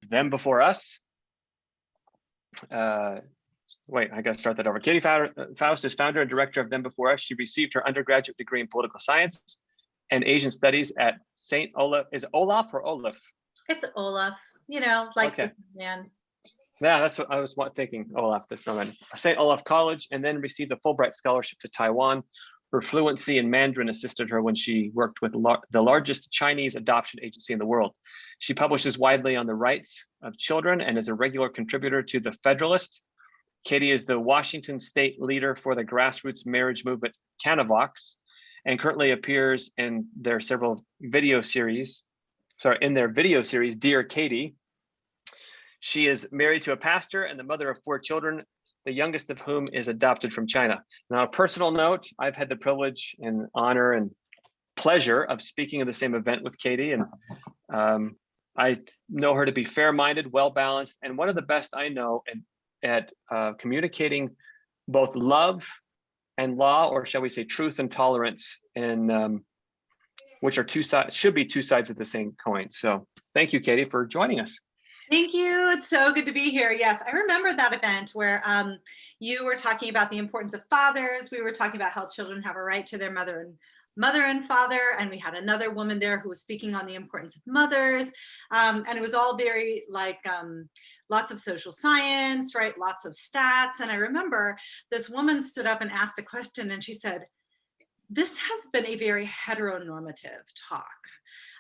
Them Before Us. Wait, I got to start that over. Katy Faust is founder and director of Them Before Us. She received her undergraduate degree in political science and Asian studies at St. Olaf. Is it Olaf or Olaf? It's Olaf, you know, like okay. the man. Yeah, that's what I was thinking. Olaf, this snowman. St. Olaf College, and then received a Fulbright scholarship to Taiwan. Her fluency in Mandarin assisted her when she worked with the largest Chinese adoption agency in the world. She publishes widely on the rights of children and is a regular contributor to The Federalist. Katy is the Washington state leader for the grassroots marriage movement Canavox, and currently appears in their video series, Dear Katy. She is married to a pastor and the mother of 4 children, the youngest of whom is adopted from China. Now, a personal note, I've had the privilege and honor and pleasure of speaking at the same event with Katy, and I know her to be fair-minded, well-balanced, and one of the best I know at communicating both love and law, or shall we say truth and tolerance, and which are should be two sides of the same coin. So thank you, Katy, for joining us. Thank you. It's so good to be here. Yes, I remember that event where you were talking about the importance of fathers. We were talking about how children have a right to their mother and father, and we had another woman there who was speaking on the importance of mothers, and it was all very like lots of social science, right? Lots of stats. And I remember this woman stood up and asked a question, and she said, "This has been a very heteronormative talk."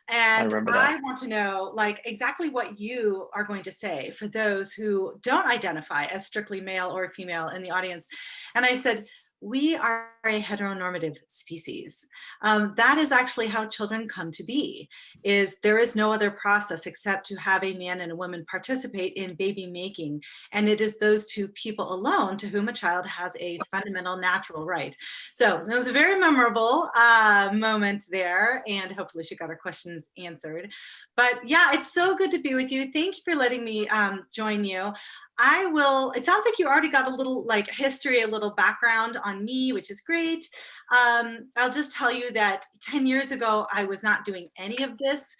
And I want to know like exactly what you are going to say for those who don't identify as strictly male or female in the audience. And I said, we are a heteronormative species. That is actually how children come to be, is there is no other process except to have a man and a woman participate in baby making. And it is those two people alone to whom a child has a fundamental natural right. So it was a very memorable moment there, and hopefully she got her questions answered. But yeah, it's so good to be with you. Thank you for letting me join you. It sounds like you already got a little like history, a little background on me, which is great. I'll just tell you that 10 years ago, I was not doing any of this.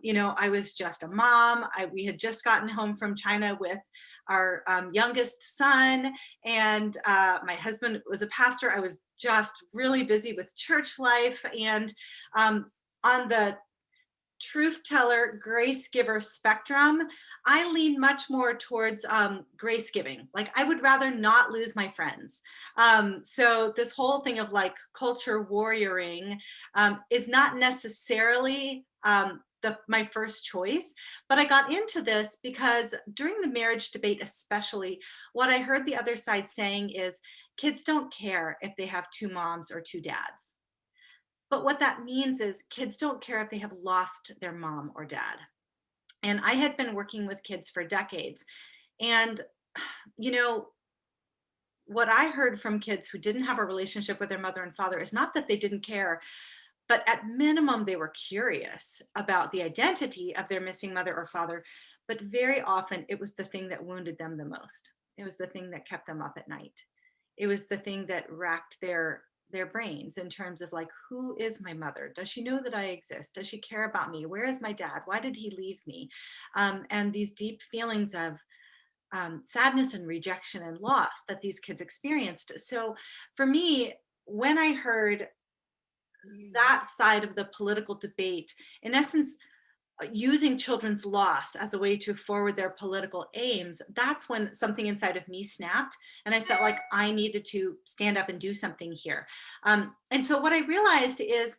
You know, I was just a mom. We had just gotten home from China with our youngest son, and my husband was a pastor. I was just really busy with church life, and on the truth teller, grace giver spectrum, I lean much more towards grace giving. Like I would rather not lose my friends. So this whole thing of like culture warrioring is not necessarily my first choice, but I got into this because during the marriage debate, especially, what I heard the other side saying is kids don't care if they have 2 moms or 2 dads. But what that means is kids don't care if they have lost their mom or dad. And I had been working with kids for decades. And, you know, what I heard from kids who didn't have a relationship with their mother and father is not that they didn't care, but at minimum, they were curious about the identity of their missing mother or father. But very often it was the thing that wounded them the most. It was the thing that kept them up at night. It was the thing that racked their brains in terms of like, who is my mother? Does she know that I exist? Does she care about me? Where is my dad? Why did he leave me? And these deep feelings of sadness and rejection and loss that these kids experienced. So for me, when I heard that side of the political debate, in essence, using children's loss as a way to forward their political aims, that's when something inside of me snapped, and I felt like I needed to stand up and do something here. And so what I realized is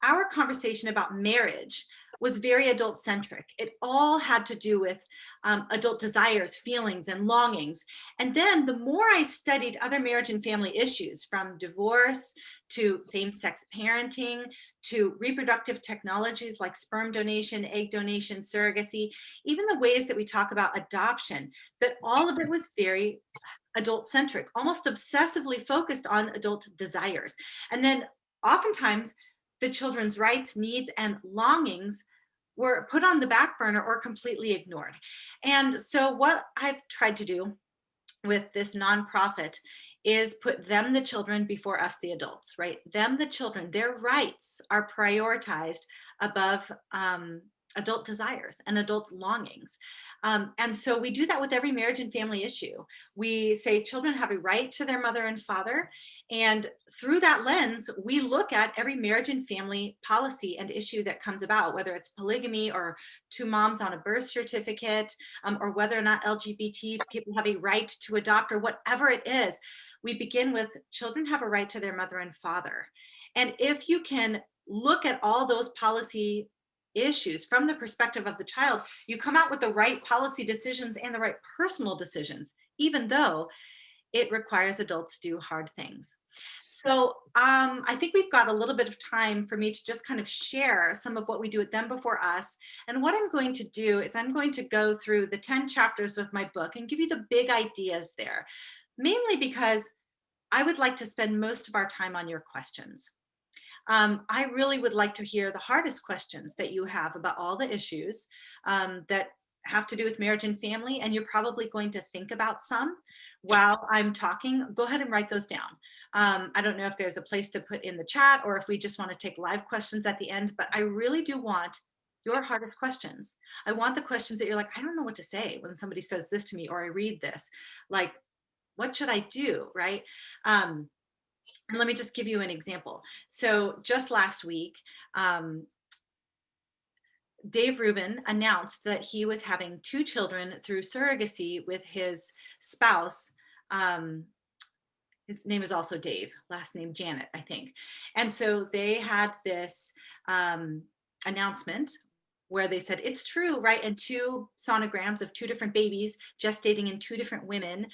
our conversation about marriage was very adult-centric. It all had to do with adult desires, feelings, and longings. And then the more I studied other marriage and family issues, from divorce to same-sex parenting, to reproductive technologies like sperm donation, egg donation, surrogacy, even the ways that we talk about adoption, that all of it was very adult-centric, almost obsessively focused on adult desires. And then oftentimes the children's rights, needs, and longings were put on the back burner or completely ignored. And so what I've tried to do with this nonprofit is put them, the children, before us, the adults, right? Them, the children, their rights are prioritized above adult desires and adult longings. And so we do that with every marriage and family issue. We say children have a right to their mother and father. And through that lens, we look at every marriage and family policy and issue that comes about, whether it's polygamy or two moms on a birth certificate, or whether or not LGBT people have a right to adopt, or whatever it is. We begin with children have a right to their mother and father. And if you can look at all those policy issues from the perspective of the child, you come out with the right policy decisions and the right personal decisions, even though it requires adults do hard things. So I think we've got a little bit of time for me to just kind of share some of what we do at Them Before Us. And what I'm going to do is I'm going to go through the 10 chapters of my book and give you the big ideas there, mainly because I would like to spend most of our time on your questions. I really would like to hear the hardest questions that you have about all the issues that have to do with marriage and family, and you're probably going to think about some while I'm talking. Go ahead and write those down. I don't know if there's a place to put in the chat or if we just want to take live questions at the end, but I really do want your hardest questions. I want the questions that you're like, I don't know what to say when somebody says this to me, or I read this, like, what should I do, right? And let me just give you an example. So just last week, Dave Rubin announced that he was having 2 children through surrogacy with his spouse. His name is also Dave, last name Janet, I think. And so they had this announcement where they said, it's true, right? And 2 sonograms of 2 different babies gestating in 2 different women.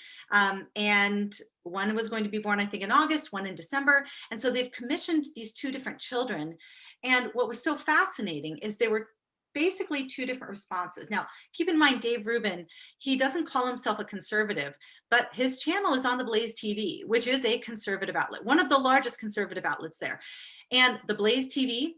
And one was going to be born, I think, in August, one in December. And so they've commissioned these 2 different children. And what was so fascinating is they were basically 2 different responses. Now, keep in mind, Dave Rubin, he doesn't call himself a conservative, but his channel is on the Blaze TV, which is a conservative outlet, one of the largest conservative outlets there. And the Blaze TV,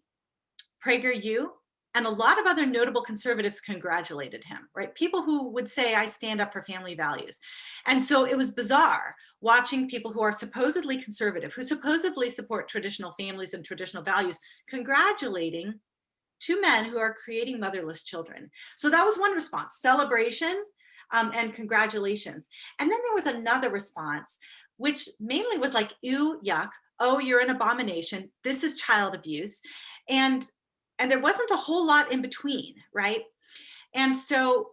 PragerU, and a lot of other notable conservatives congratulated him, right? People who would say, I stand up for family values. And so it was bizarre watching people who are supposedly conservative, who supposedly support traditional families and traditional values, congratulating 2 men who are creating motherless children. So that was one response, celebration and congratulations. And then there was another response, which mainly was like, ew, yuck, oh, you're an abomination. This is child abuse. And there wasn't a whole lot in between, right? And so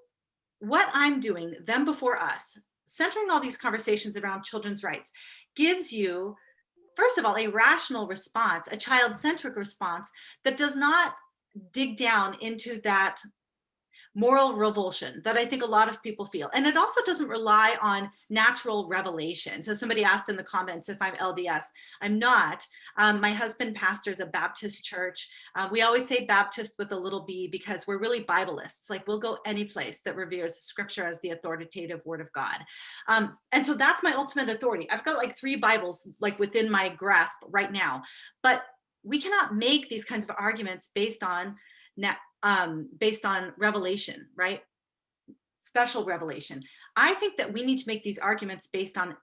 what I'm doing, Them Before Us, centering all these conversations around children's rights, gives you, first of all, a rational response, a child-centric response that does not dig down into that moral revulsion that I think a lot of people feel. And it also doesn't rely on natural revelation. So somebody asked in the comments if I'm LDS. I'm not. My husband pastors a Baptist church. We always say Baptist with a little b because we're really Biblists. Like, we'll go any place that reveres scripture as the authoritative word of God. And so that's my ultimate authority. I've got like 3 Bibles like within my grasp right now, but we cannot make these kinds of arguments based on revelation, right? Special revelation. I think that we need to make these arguments based on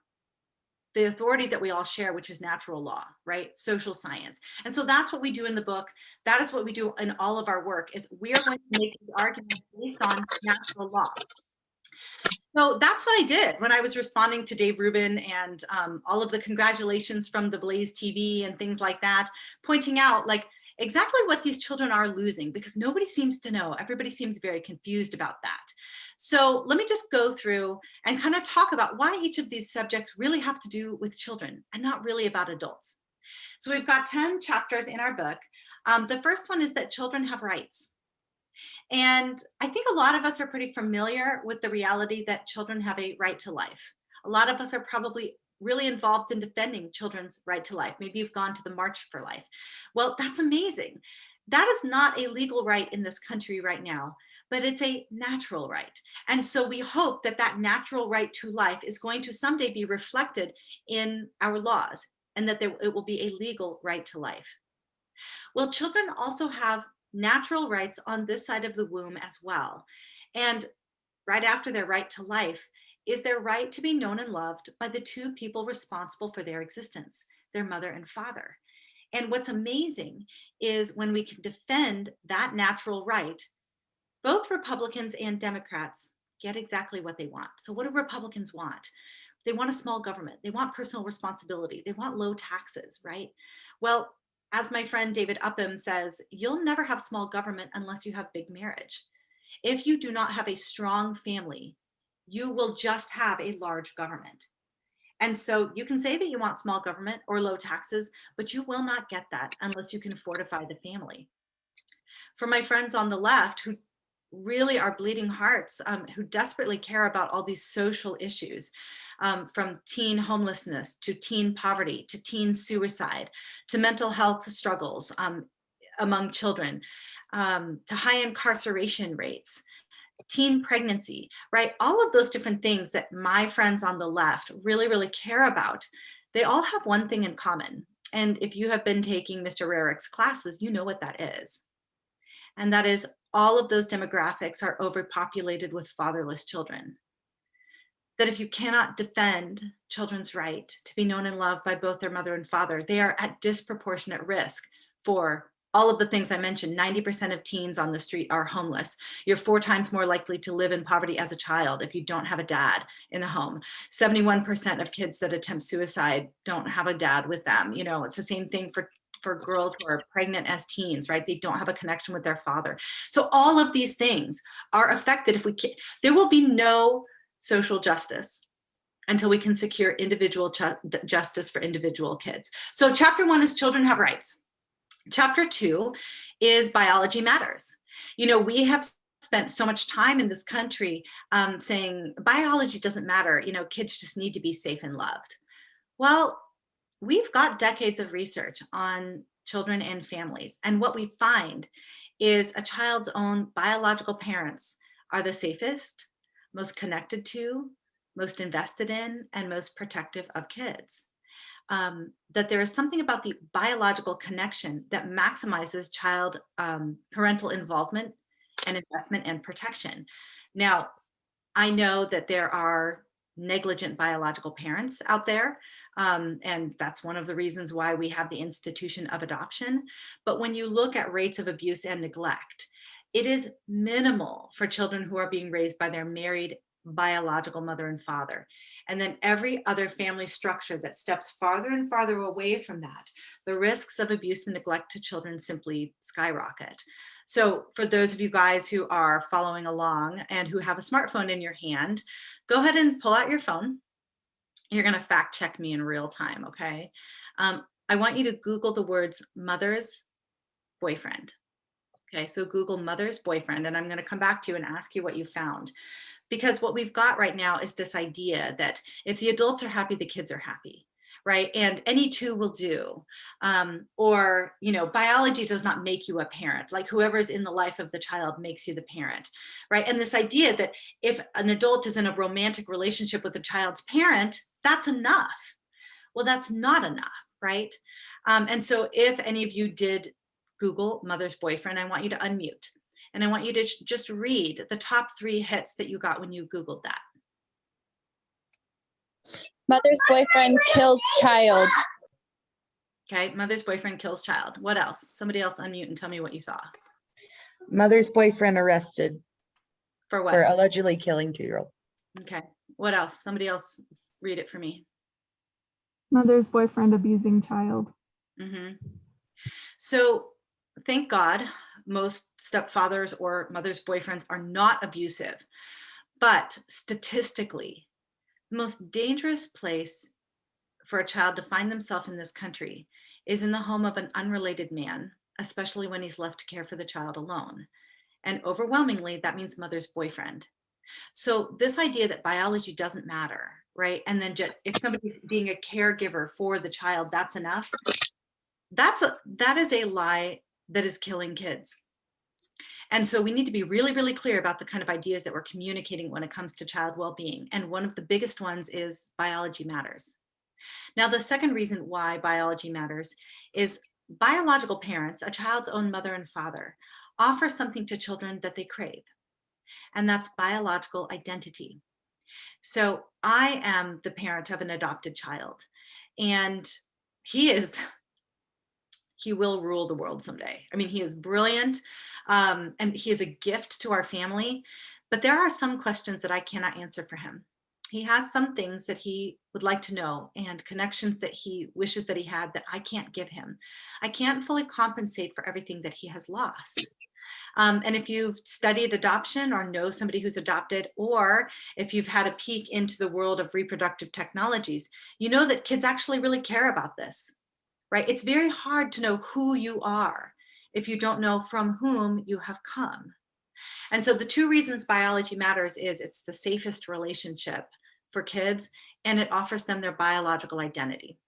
the authority that we all share, which is natural law, right? Social science. And so that's what we do in the book. That is what we do in all of our work, is we are going to make these arguments based on natural law. So that's what I did when I was responding to Dave Rubin and all of the congratulations from the Blaze TV and things like that, pointing out like exactly what these children are losing, because nobody seems to know. Everybody seems very confused about that. So let me just go through and kind of talk about why each of these subjects really have to do with children and not really about adults. So we've got 10 chapters in our book. The first one is that children have rights. And I think a lot of us are pretty familiar with the reality that children have a right to life. A lot of us are probably really involved in defending children's right to life. Maybe you've gone to the March for Life. Well, that's amazing. That is not a legal right in this country right now, but it's a natural right. And so we hope that that natural right to life is going to someday be reflected in our laws, and that it will be a legal right to life. Well, children also have natural rights on this side of the womb as well. And right after their right to life is their right to be known and loved by the 2 people responsible for their existence, their mother and father. And what's amazing is when we can defend that natural right, Both Republicans and Democrats get exactly what they want. So what do Republicans want? They want a small government. They want personal responsibility. They want low taxes, right? Well, as my friend David Upham says, you'll never have small government unless you have big marriage. If you do not have a strong family, you will just have a large government. And so you can say that you want small government or low taxes, but you will not get that unless you can fortify the family. For my friends on the left who really are bleeding hearts, who desperately care about all these social issues, from teen homelessness to teen poverty to teen suicide to mental health struggles among children, to high incarceration rates, teen pregnancy, right? All of those different things that my friends on the left really, really care about, they all have one thing in common. And if you have been taking Mr. Rarick's classes, you know what that is. And that is all of those demographics are overpopulated with fatherless children. That if you cannot defend children's right to be known and loved by both their mother and father, they are at disproportionate risk for all of the things I mentioned. 90% of teens on the street are homeless. You're 4 times more likely to live in poverty as a child if you don't have a dad in the home. 71% of kids that attempt suicide don't have a dad with them. You know, it's the same thing for girls who are pregnant as teens, right? They don't have a connection with their father. So all of these things are affected if we can. There will be no social justice until we can secure individual justice for individual kids. So chapter 1 is children have rights. Chapter 2 is biology matters. You know, we have spent so much time in this country saying biology doesn't matter. You know, kids just need to be safe and loved. Well, we've got decades of research on children and families. And what we find is a child's own biological parents are the safest, most connected to, most invested in, and most protective of kids. That there is something about the biological connection that maximizes child parental involvement and investment and protection. Now, I know that there are negligent biological parents out there, and that's one of the reasons why we have the institution of adoption. But when you look at rates of abuse and neglect, it is minimal for children who are being raised by their married biological mother and father. And then every other family structure that steps farther and farther away from that, the risks of abuse and neglect to children simply skyrocket. So for those of you guys who are following along and who have a smartphone in your hand, go ahead and pull out your phone. You're going to fact check me in real time, okay? I want you to Google the words mother's boyfriend. Okay, so Google mother's boyfriend, and I'm going to come back to you and ask you what you found. Because what we've got right now is this idea that if the adults are happy, the kids are happy, right? And any two will do. Or, you know, biology does not make you a parent. Like whoever's in the life of the child makes you the parent, right? And this idea that if an adult is in a romantic relationship with the child's parent, that's enough. Well, that's not enough, right? And so if any of you did Google mother's boyfriend, I want you to unmute. And I want you to just read the top 3 hits that you got when you Googled that. Mother's boyfriend kills child. Okay, mother's boyfriend kills child. What else? Somebody else unmute and tell me what you saw. Mother's boyfriend arrested For what? for allegedly killing 2-year-old. Okay, what else? Somebody else read it for me. Mother's boyfriend abusing child. So thank God most stepfathers or mother's boyfriends are not abusive. But statistically, the most dangerous place for a child to find themselves in this country is in the home of an unrelated man, especially when he's left to care for the child alone. And overwhelmingly, that means mother's boyfriend. So this idea that biology doesn't matter, right? And then just if somebody's being a caregiver for the child, that's enough. That is a lie that is killing kids. And so we need to be really, really clear about the kind of ideas that we're communicating when it comes to child well-being. And one of the biggest ones is biology matters. Now, the second reason why biology matters is biological parents, a child's own mother and father, offer something to children that they crave. And that's biological identity. So I am the parent of an adopted child, and he is he will rule the world someday. I mean, he is brilliant, and he is a gift to our family, but there are some questions that I cannot answer for him. He has some things that he would like to know and connections that he wishes that he had that I can't give him. I can't fully compensate for everything that he has lost. And if you've studied adoption or know somebody who's adopted, or if you've had a peek into the world of reproductive technologies, you know that kids actually really care about this, right? It's very hard to know who you are if you don't know from whom you have come. And so the two reasons biology matters is it's the safest relationship for kids, and it offers them their biological identity.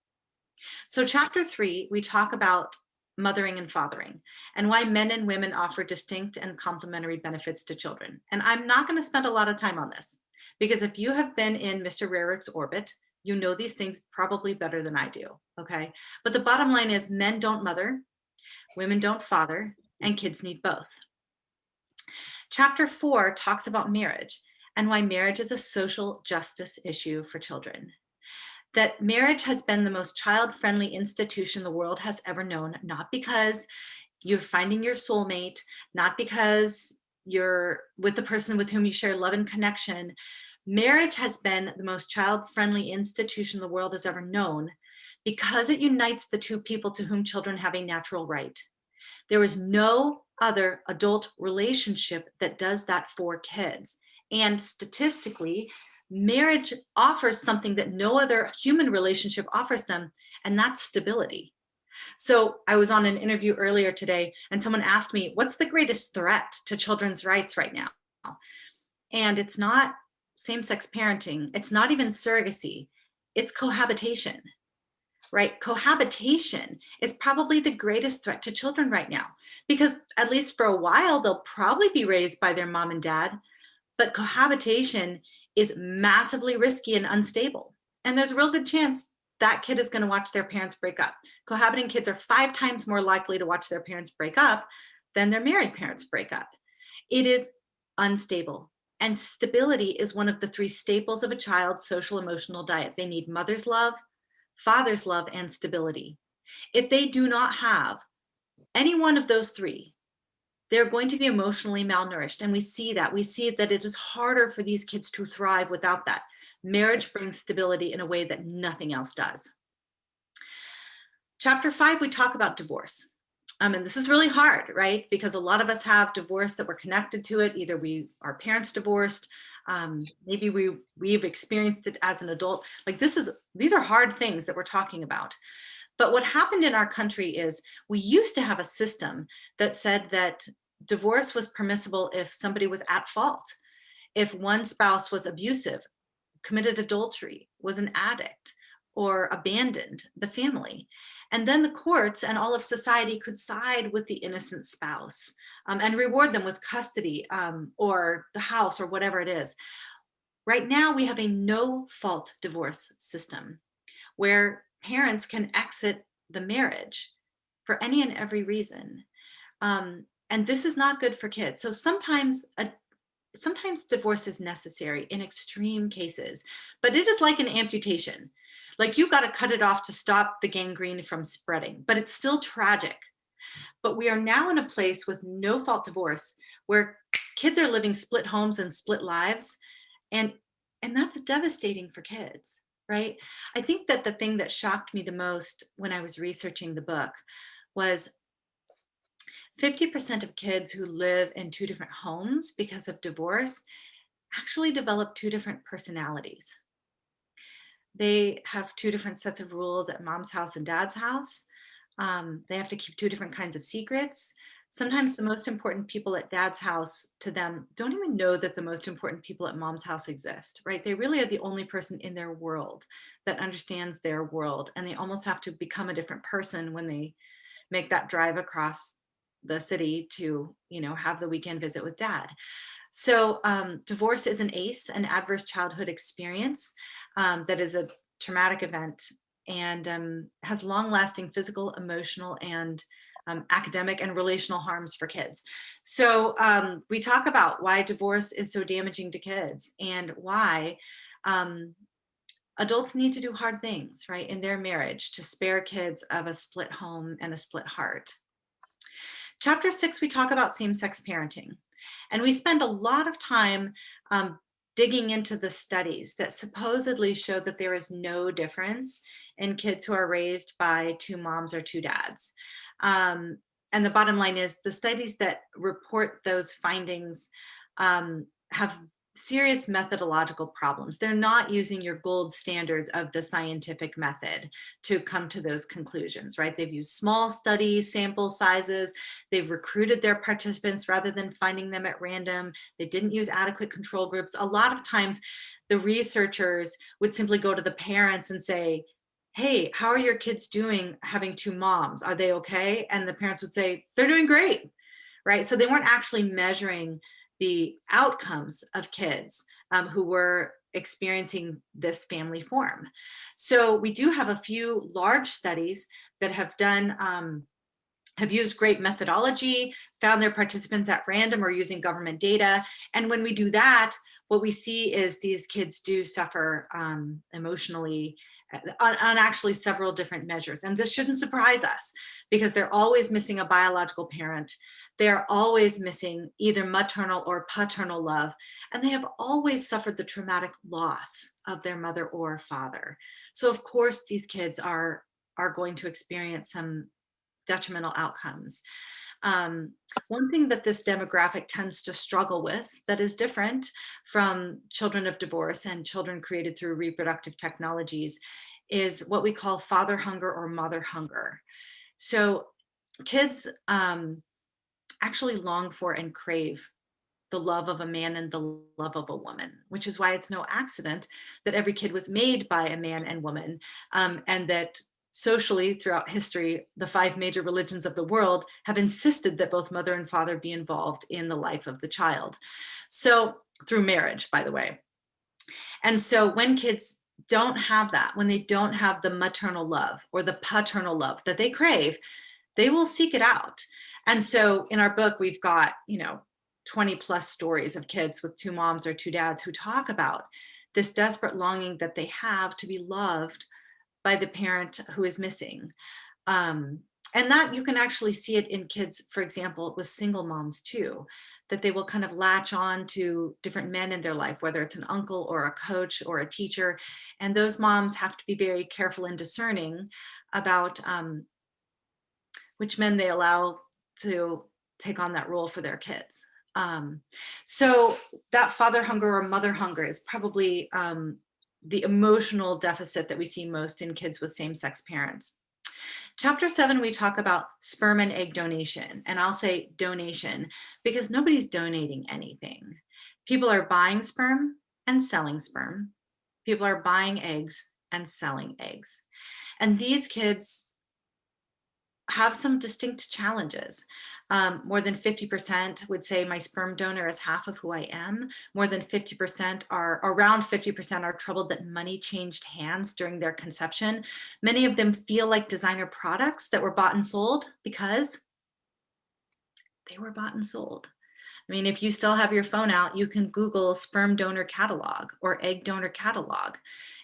So chapter 3, we talk about mothering and fathering and why men and women offer distinct and complementary benefits to children. And I'm not going to spend a lot of time on this, because if you have been in Mr. Rarick's orbit, you know these things probably better than I do, okay? But the bottom line is men don't mother, women don't father, and kids need both. Chapter 4 talks about marriage and why marriage is a social justice issue for children. That marriage has been the most child-friendly institution the world has ever known, not because you're finding your soulmate, not because you're with the person with whom you share love and connection. Marriage has been the most child-friendly institution the world has ever known because it unites the two people to whom children have a natural right. There is no other adult relationship that does that for kids. And statistically, marriage offers something that no other human relationship offers them, and that's stability. So I was on an interview earlier today, and someone asked me, what's the greatest threat to children's rights right now? And it's not same-sex parenting. It's not even surrogacy. It's cohabitation, right? Cohabitation is probably the greatest threat to children right now, because at least for a while, they'll probably be raised by their mom and dad, but cohabitation is massively risky and unstable. And there's a real good chance that kid is going to watch their parents break up. Cohabiting kids are 5 times more likely to watch their parents break up than their married parents break up. It is unstable. And stability is one of the 3 staples of a child's social emotional diet. They need mother's love, father's love, and stability. If they do not have any one of those 3, they're going to be emotionally malnourished. And we see that. We see that it is harder for these kids to thrive without that. Marriage brings stability in a way that nothing else does. Chapter 5, we talk about divorce. And this is really hard, right? Because a lot of us have divorce that we're connected to it. Either our parents divorced, maybe we've experienced it as an adult. Like these are hard things that we're talking about. But what happened in our country is we used to have a system that said that divorce was permissible if somebody was at fault. If one spouse was abusive, committed adultery, was an addict, or abandoned the family. And then the courts and all of society could side with the innocent spouse and reward them with custody or the house or whatever it is. Right now, we have a no-fault divorce system where parents can exit the marriage for any and every reason. And this is not good for kids. So sometimes divorce is necessary in extreme cases, but it is like an amputation. Like you got to cut it off to stop the gangrene from spreading, but it's still tragic. But we are now in a place with no fault divorce where kids are living split homes and split lives. And that's devastating for kids, right? I think that the thing that shocked me the most when I was researching the book was 50% of kids who live in 2 different homes because of divorce actually develop 2 different personalities. They have 2 different sets of rules at mom's house and dad's house. They have to keep 2 different kinds of secrets. Sometimes the most important people at dad's house to them don't even know that the most important people at mom's house exist, right? They really are the only person in their world that understands their world. And they almost have to become a different person when they make that drive across the city to, have the weekend visit with dad. So divorce is an ACE, an adverse childhood experience that is a traumatic event and has long-lasting physical, emotional, and academic and relational harms for kids. So we talk about why divorce is so damaging to kids and why adults need to do hard things, right, in their marriage to spare kids of a split home and a split heart. Chapter 6, we talk about same-sex parenting. And we spend a lot of time digging into the studies that supposedly show that there is no difference in kids who are raised by two moms or two dads. And the bottom line is the studies that report those findings have serious methodological problems. They're not using your gold standards of the scientific method to come to those conclusions, right? They've used small studies, sample sizes. They've recruited their participants rather than finding them at random. They didn't use adequate control groups. A lot of times the researchers would simply go to the parents and say, hey, how are your kids doing having two moms? Are they okay? And the parents would say, they're doing great, right? So they weren't actually measuring the outcomes of kids who were experiencing this family form. So we do have a few large studies that have done, have used great methodology, found their participants at random or using government data. And when we do that, what we see is these kids do suffer emotionally on actually several different measures. And this shouldn't surprise us because they're always missing a biological parent. They're always missing either maternal or paternal love. And they have always suffered the traumatic loss of their mother or father. So of course, these kids are going to experience some detrimental outcomes. One thing that this demographic tends to struggle with that is different from children of divorce and children created through reproductive technologies is what we call father hunger or mother hunger. So kids actually long for and crave the love of a man and the love of a woman, which is why it's no accident that every kid was made by a man and woman, and that socially throughout history, the 5 major religions of the world have insisted that both mother and father be involved in the life of the child. So through marriage, by the way. And so when kids don't have that, when they don't have the maternal love or the paternal love that they crave, they will seek it out. And so in our book, we've got, 20 plus stories of kids with two moms or two dads who talk about this desperate longing that they have to be loved by the parent who is missing. And that you can actually see it in kids, for example, with single moms too, that they will kind of latch on to different men in their life, whether it's an uncle or a coach or a teacher. And those moms have to be very careful and discerning about which men they allow to take on that role for their kids. So that father hunger or mother hunger is probably the emotional deficit that we see most in kids with same-sex parents. Chapter 7, we talk about sperm and egg donation, and I'll say donation because nobody's donating anything. People are buying sperm and selling sperm. People are buying eggs and selling eggs. And these kids have some distinct challenges. More than 50% would say my sperm donor is half of who I am. More than 50% are, around 50% are troubled that money changed hands during their conception. Many of them feel like designer products that were bought and sold because they were bought and sold. I mean, if you still have your phone out, you can Google sperm donor catalog or egg donor catalog,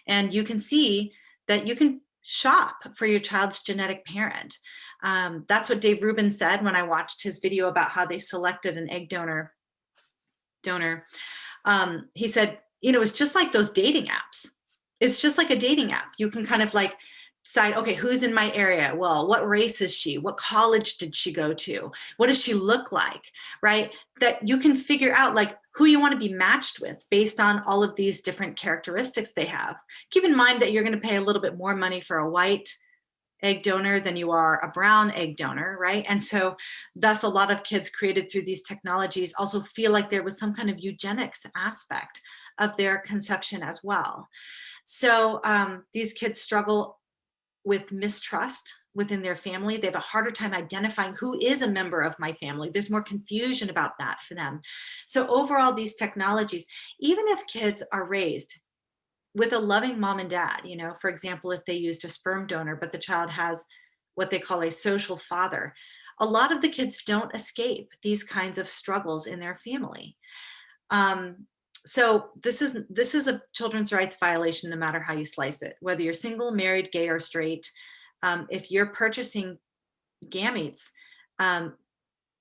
and you can see that you can shop for your child's genetic parent. That's what Dave Rubin said when I watched his video about how they selected an egg donor. He said, it's just like those dating apps. It's just like a dating app. You can kind of like decide, okay, who's in my area? Well, what race is she? What college did she go to? What does she look like, right? That you can figure out like who you want to be matched with based on all of these different characteristics they have. Keep in mind that you're going to pay a little bit more money for a white egg donor than you are a brown egg donor, right? And so thus a lot of kids created through these technologies also feel like there was some kind of eugenics aspect of their conception as well. So these kids struggle with mistrust within their family. They have a harder time identifying who is a member of my family. There's more confusion about that for them. So overall, these technologies, even if kids are raised with a loving mom and dad, for example, if they used a sperm donor, but the child has what they call a social father, a lot of the kids don't escape these kinds of struggles in their family. So this is a children's rights violation, no matter how you slice it, whether you're single, married, gay, or straight. If you're purchasing gametes,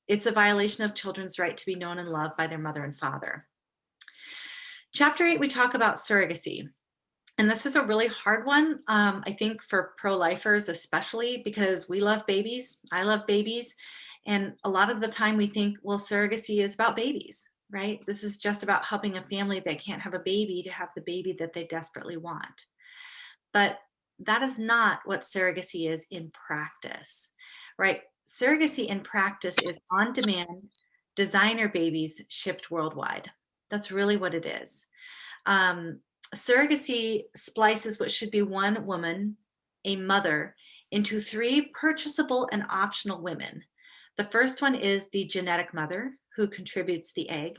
it's a violation of children's right to be known and loved by their mother and father. Chapter 8, we talk about surrogacy. And this is a really hard one, I think, for pro-lifers, especially because we love babies. I love babies. And a lot of the time we think, well, surrogacy is about babies, right? This is just about helping a family that can't have a baby to have the baby that they desperately want. But that is not what surrogacy is in practice, right? Surrogacy in practice is on-demand designer babies shipped worldwide. That's really what it is. Surrogacy splices what should be one woman, a mother, into 3 purchasable and optional women. The first one is the genetic mother, who contributes the egg.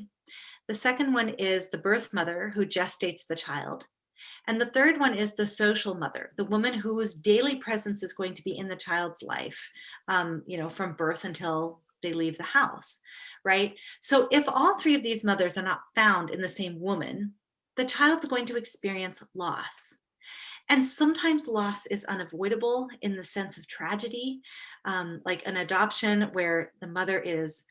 The second one is the birth mother, who gestates the child. And the third one is the social mother, the woman whose daily presence is going to be in the child's life, from birth until they leave the house, right? So if all 3 of these mothers are not found in the same woman, the child's going to experience loss. And sometimes loss is unavoidable in the sense of tragedy, like an adoption where the mother is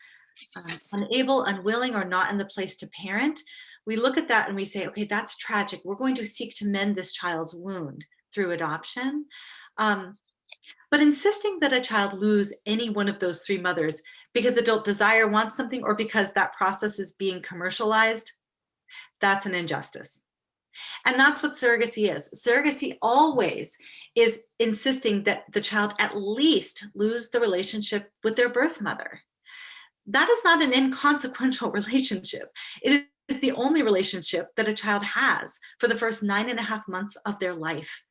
unable, unwilling, or not in the place to parent. We look at that and we say, okay, that's tragic. We're going to seek to mend this child's wound through adoption. But insisting that a child lose any one of those 3 mothers because adult desire wants something or because that process is being commercialized, that's an injustice. And that's what surrogacy is. Surrogacy always is insisting that the child at least lose the relationship with their birth mother. That is not an inconsequential relationship. It is the only relationship that a child has for the first 9.5 months of their life.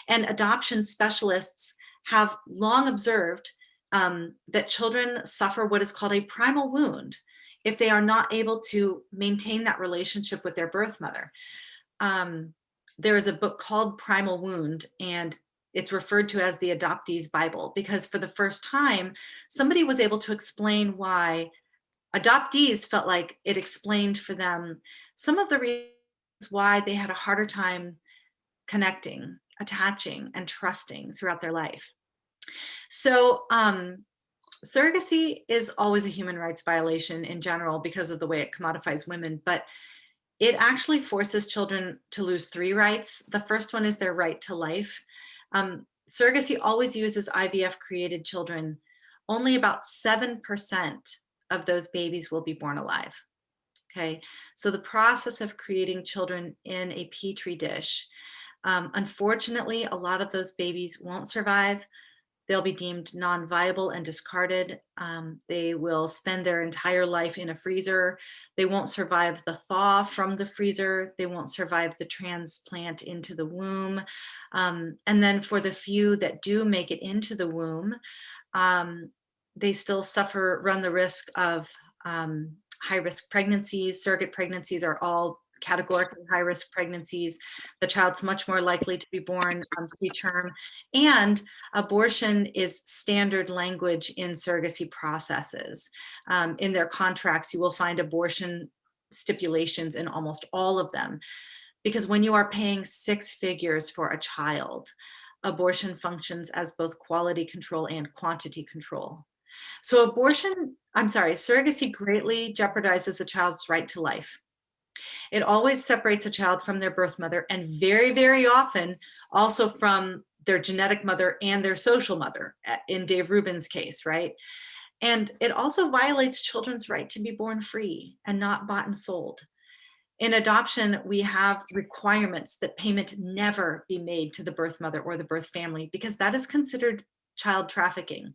And adoption specialists have long observed that children suffer what is called a primal wound if they are not able to maintain that relationship with their birth mother. There is a book called Primal Wound, and it's referred to as the adoptee's Bible, because for the first time, somebody was able to explain why adoptees felt like it explained for them some of the reasons why they had a harder time connecting, attaching, and trusting throughout their life. So surrogacy is always a human rights violation in general because of the way it commodifies women, but it actually forces children to lose 3 rights. The first one is their right to life. Surrogacy always uses IVF created children. Only about 7% of those babies will be born alive. Okay, so the process of creating children in a petri dish, unfortunately, a lot of those babies won't survive. They'll be deemed non-viable and discarded. They will spend their entire life in a freezer. They won't survive the thaw from the freezer. They won't survive the transplant into the womb. And then for the few that do make it into the womb, they still run the risk of high-risk pregnancies. Surrogate pregnancies are all categorically high-risk pregnancies. The child's much more likely to be born preterm, and abortion is standard language in surrogacy processes. In their contracts, you will find abortion stipulations in almost all of them, because when you are paying 6 figures for a child, abortion functions as both quality control and quantity control. So surrogacy greatly jeopardizes a child's right to life. It always separates a child from their birth mother, and very, very often also from their genetic mother and their social mother, in Dave Rubin's case, right? And it also violates children's right to be born free and not bought and sold. In adoption, we have requirements that payment never be made to the birth mother or the birth family, because that is considered child trafficking.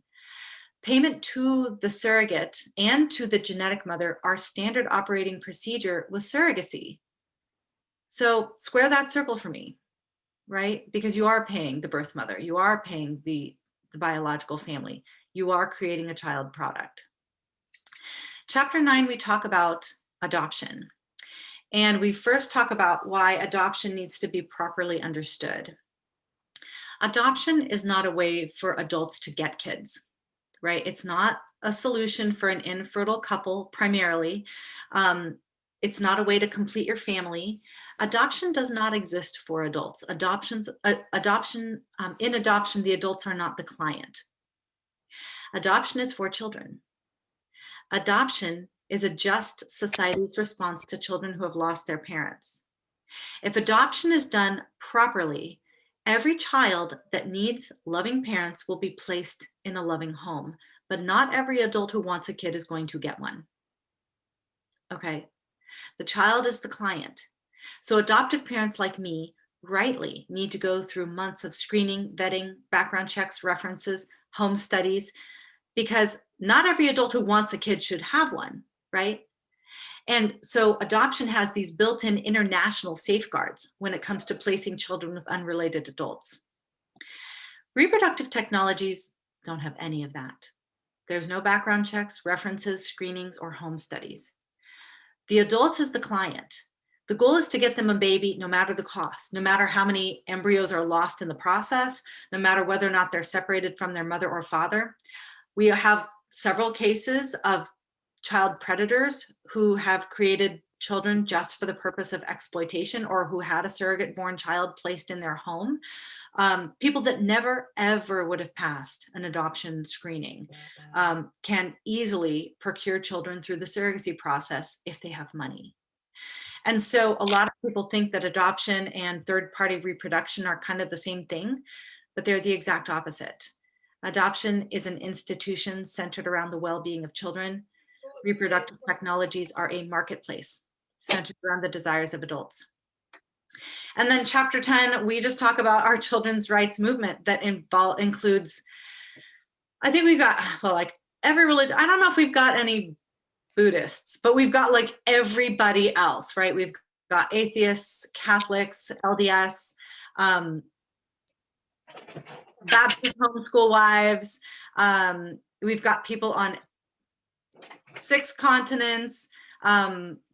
Payment to the surrogate and to the genetic mother are standard operating procedure with surrogacy. So square that circle for me, right? Because you are paying the birth mother, you are paying the biological family, you are creating a child product. Chapter 9, we talk about adoption. And we first talk about why adoption needs to be properly understood. Adoption is not a way for adults to get kids. Right? It's not a solution for an infertile couple primarily. It's not a way to complete your family. Adoption does not exist for adults. In adoption, the adults are not the client. Adoption is for children. Adoption is a just society's response to children who have lost their parents. If adoption is done properly, every child that needs loving parents will be placed in a loving home, but not every adult who wants a kid is going to get one. Okay, the child is the client. So adoptive parents like me rightly need to go through months of screening, vetting, background checks, references, home studies, because not every adult who wants a kid should have one, right? And so adoption has these built-in international safeguards when it comes to placing children with unrelated adults. Reproductive technologies don't have any of that. There's no background checks, references, screenings, or home studies. The adult is the client. The goal is to get them a baby no matter the cost, no matter how many embryos are lost in the process, no matter whether or not they're separated from their mother or father. We have several cases of child predators who have created children just for the purpose of exploitation, or who had a surrogate born child placed in their home. People that never, ever would have passed an adoption screening can easily procure children through the surrogacy process if they have money. And so a lot of people think that adoption and third-party reproduction are kind of the same thing, but they're the exact opposite. Adoption is an institution centered around the well-being of children. Reproductive technologies are a marketplace centered around the desires of adults. And then chapter 10, we just talk about our children's rights movement that includes, I think we've got, well, like every religion. I don't know if we've got any Buddhists, but we've got like everybody else, right? We've got atheists, Catholics, LDS, Baptist homeschool wives. We've got people on 6 continents.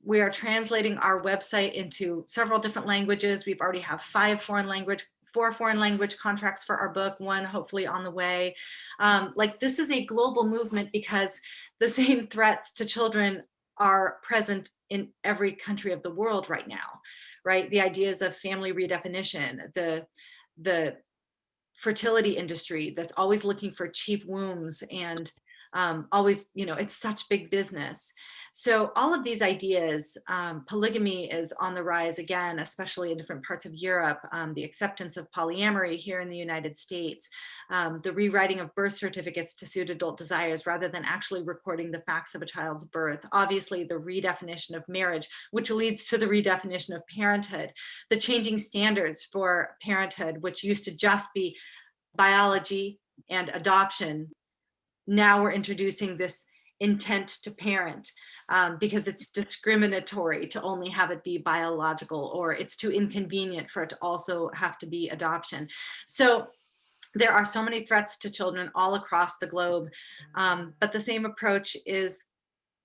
We are translating our website into several different languages. We've already have 4 foreign language contracts for our book, 1 hopefully on the way. Like, this is a global movement because the same threats to children are present in every country of the world right now, right? The ideas of family redefinition, the fertility industry that's always looking for cheap wombs and always, you know, it's such big business. So all of these ideas, polygamy is on the rise again, especially in different parts of Europe, the acceptance of polyamory here in the United States, the rewriting of birth certificates to suit adult desires rather than actually recording the facts of a child's birth. Obviously, the redefinition of marriage, which leads to the redefinition of parenthood, the changing standards for parenthood, which used to just be biology and adoption. Now we're introducing this intent to parent because it's discriminatory to only have it be biological, or it's too inconvenient for it to also have to be adoption. So there are so many threats to children all across the globe, but the same approach is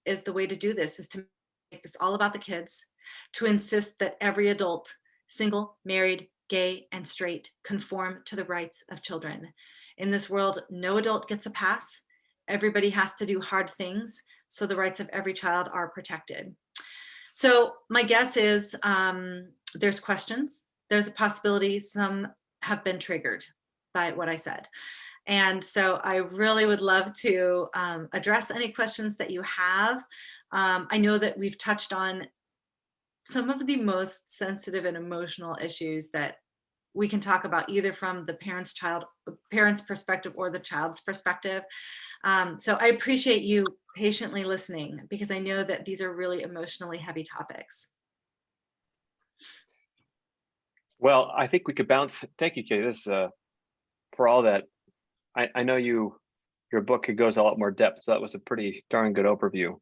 the way to do this, is to make this all about the kids, to insist that every adult, single, married, gay, and straight, conform to the rights of children. In this world, no adult gets a pass. Everybody has to do hard things, so the rights of every child are protected. So my guess is there's questions. There's a possibility some have been triggered by what I said. And so I really would love to address any questions that you have. I know that we've touched on some of the most sensitive and emotional issues that we can talk about, either from the parent's perspective or the child's perspective. So I appreciate you patiently listening, because I know that these are really emotionally heavy topics. Well, I think we could bounce. Thank you, Katie. This for all that. I know your book goes a lot more depth, so that was a pretty darn good overview.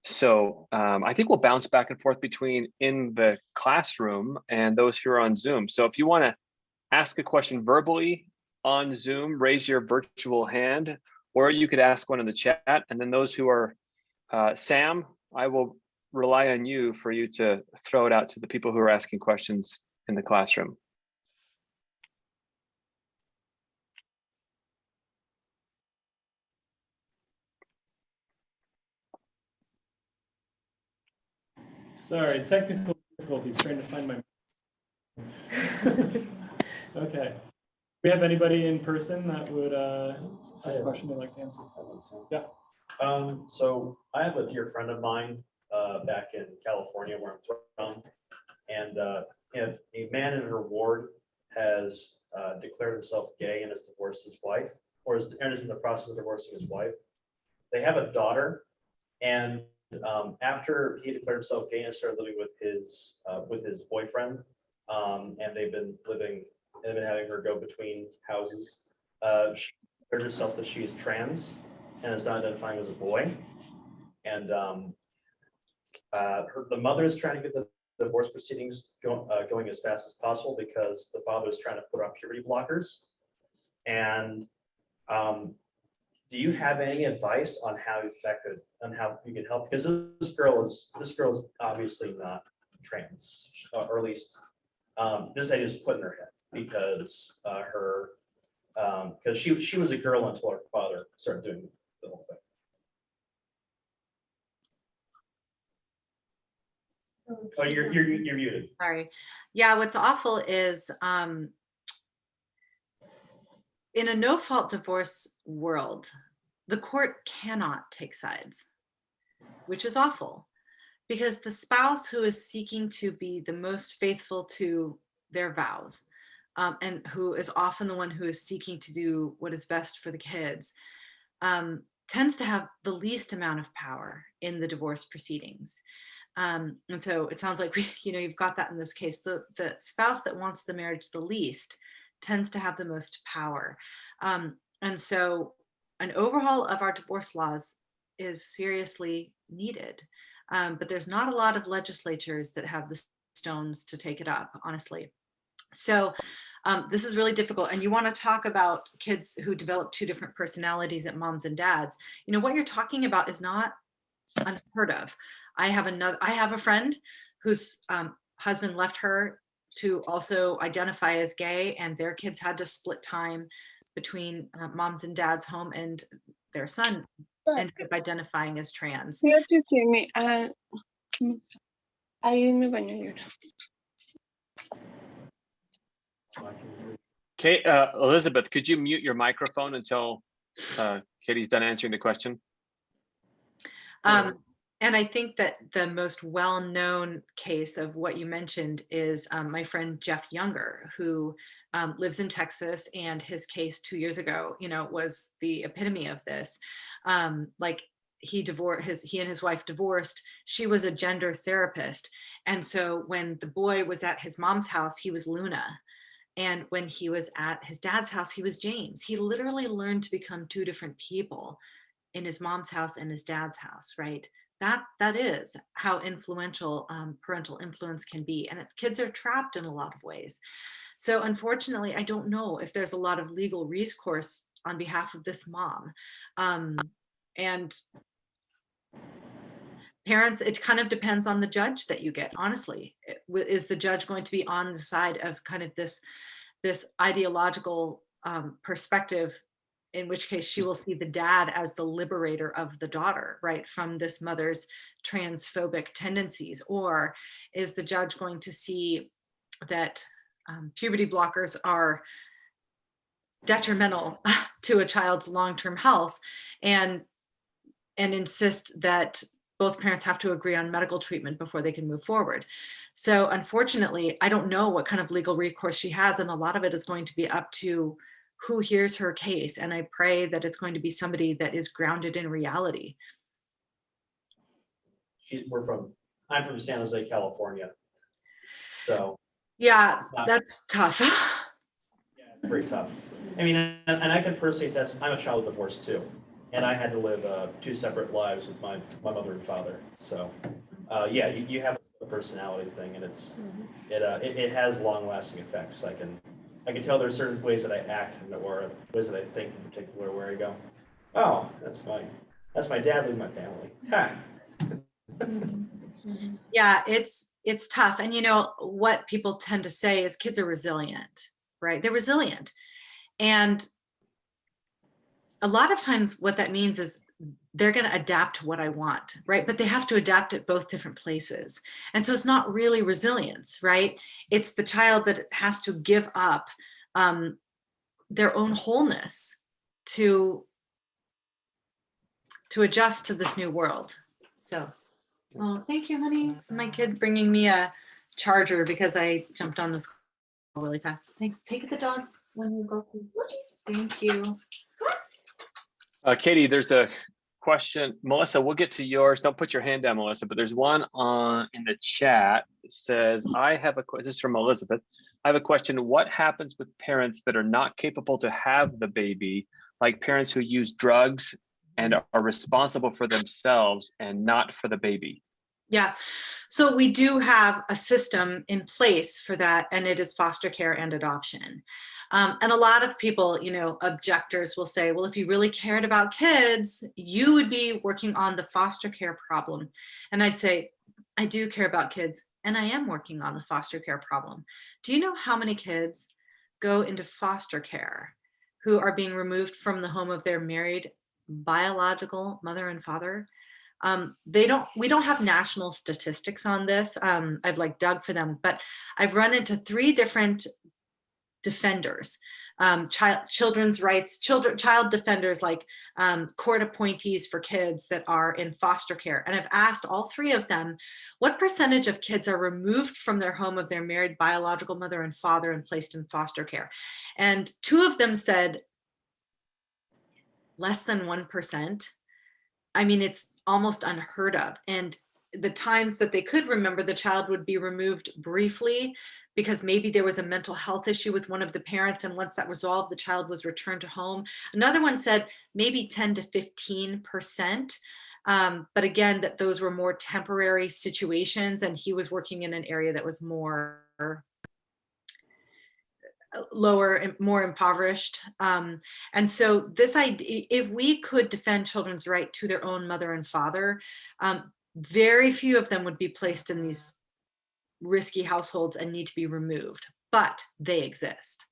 So I think we'll bounce back and forth between in the classroom and those who are on Zoom. So if you want to ask a question verbally on Zoom, raise your virtual hand, or you could ask one in the chat. And then those who are, Sam, I will rely on you for you to throw it out to the people who are asking questions in the classroom. Sorry, technical difficulties trying to find my. Okay. We have anybody in person that would have a question they'd like to answer? Yeah. So I have a dear friend of mine back in California where I'm from, and if a man in her ward has declared himself gay and has divorced his wife, or is in the process of divorcing his wife, they have a daughter, and after he declared himself gay and started living with his boyfriend, and they've been having her go between houses. She declared herself that she is trans and is not identifying as a boy. And the mother is trying to get the divorce proceedings going as fast as possible because the father is trying to put on puberty blockers. And do you have any advice on how you can help? Because this girl is obviously not trans, or at least this idea is put in her head because she was a girl until her father started doing the whole thing. Oh, you're muted. Sorry. Yeah, what's awful is in a no-fault divorce world, the court cannot take sides, which is awful, because the spouse who is seeking to be the most faithful to their vows, and who is often the one who is seeking to do what is best for the kids, tends to have the least amount of power in the divorce proceedings. And so it sounds like you've got that in this case. The spouse that wants the marriage the least tends to have the most power. And so an overhaul of our divorce laws is seriously needed. But there's not a lot of legislatures that have the stones to take it up, honestly. So this is really difficult. And you want to talk about kids who develop two different personalities at moms and dads. What you're talking about is not unheard of. I have a friend whose husband left her to also identify as gay, and their kids had to split time between mom's and dad's home, and their son ended up identifying as trans. Okay, Elizabeth, could you mute your microphone until Katy's done answering the question? And I think that the most well-known case of what you mentioned is my friend Jeff Younger, who lives in Texas, and his case 2 years ago, was the epitome of this. He and his wife divorced. She was a gender therapist. And so when the boy was at his mom's house, he was Luna. And when he was at his dad's house, he was James. He literally learned to become two different people in his mom's house and his dad's house, right? That is how influential parental influence can be. And kids are trapped in a lot of ways. So unfortunately, I don't know if there's a lot of legal recourse on behalf of this mom. And parents, it kind of depends on the judge that you get, honestly. Is the judge going to be on the side of kind of this ideological perspective, in which case she will see the dad as the liberator of the daughter, right, from this mother's transphobic tendencies? Or is the judge going to see that puberty blockers are detrimental to a child's long-term health, and insist that both parents have to agree on medical treatment before they can move forward? So unfortunately, I don't know what kind of legal recourse she has, and a lot of it is going to be up to who hears her case. And I pray that it's going to be somebody that is grounded in reality. I'm from San Jose, California. So yeah, that's tough. Yeah, it's very tough. I mean, and I can personally attest, I'm a child of divorce too. And I had to live two separate lives with my mother and father. So yeah, you have a personality thing, and it has long lasting effects. I can tell there's certain ways that I act or ways that I think in particular where I go, oh, that's my dad leaving my family. Ha. Yeah, it's tough. And what people tend to say is kids are resilient, right? They're resilient. And a lot of times what that means is they're going to adapt to what I want, right? But they have to adapt at both different places. And so it's not really resilience, right? It's the child that has to give up their own wholeness to adjust to this new world. So, well, thank you, honey. My kid bringing me a charger because I jumped on this call really fast. Thanks. Take the dogs when you go, please. Thank you. Katie, there's a question. Melissa, we'll get to yours. Don't put your hand down, Melissa, but there's one in the chat that says, this is from Elizabeth. I have a question. What happens with parents that are not capable to have the baby, like parents who use drugs and are responsible for themselves and not for the baby? Yeah, so we do have a system in place for that, and it is foster care and adoption. And a lot of people, objectors will say, well, if you really cared about kids, you would be working on the foster care problem. And I'd say, I do care about kids, and I am working on the foster care problem. Do you know how many kids go into foster care who are being removed from the home of their married biological mother and father? We don't have national statistics on this. I've dug for them, but I've run into 3 different defenders, children's rights, child defenders, like court appointees for kids that are in foster care. And I've asked all 3 of them, what percentage of kids are removed from their home of their married biological mother and father and placed in foster care? And 2 of them said less than 1%. I mean, it's almost unheard of. And the times that they could remember, the child would be removed briefly because maybe there was a mental health issue with one of the parents. And once that resolved, the child was returned to home. Another one said maybe 10 to 15%. But again, that those were more temporary situations. And he was working in an area that was more lower, more impoverished. And so this idea, if we could defend children's right to their own mother and father, very few of them would be placed in these risky households and need to be removed, but they exist.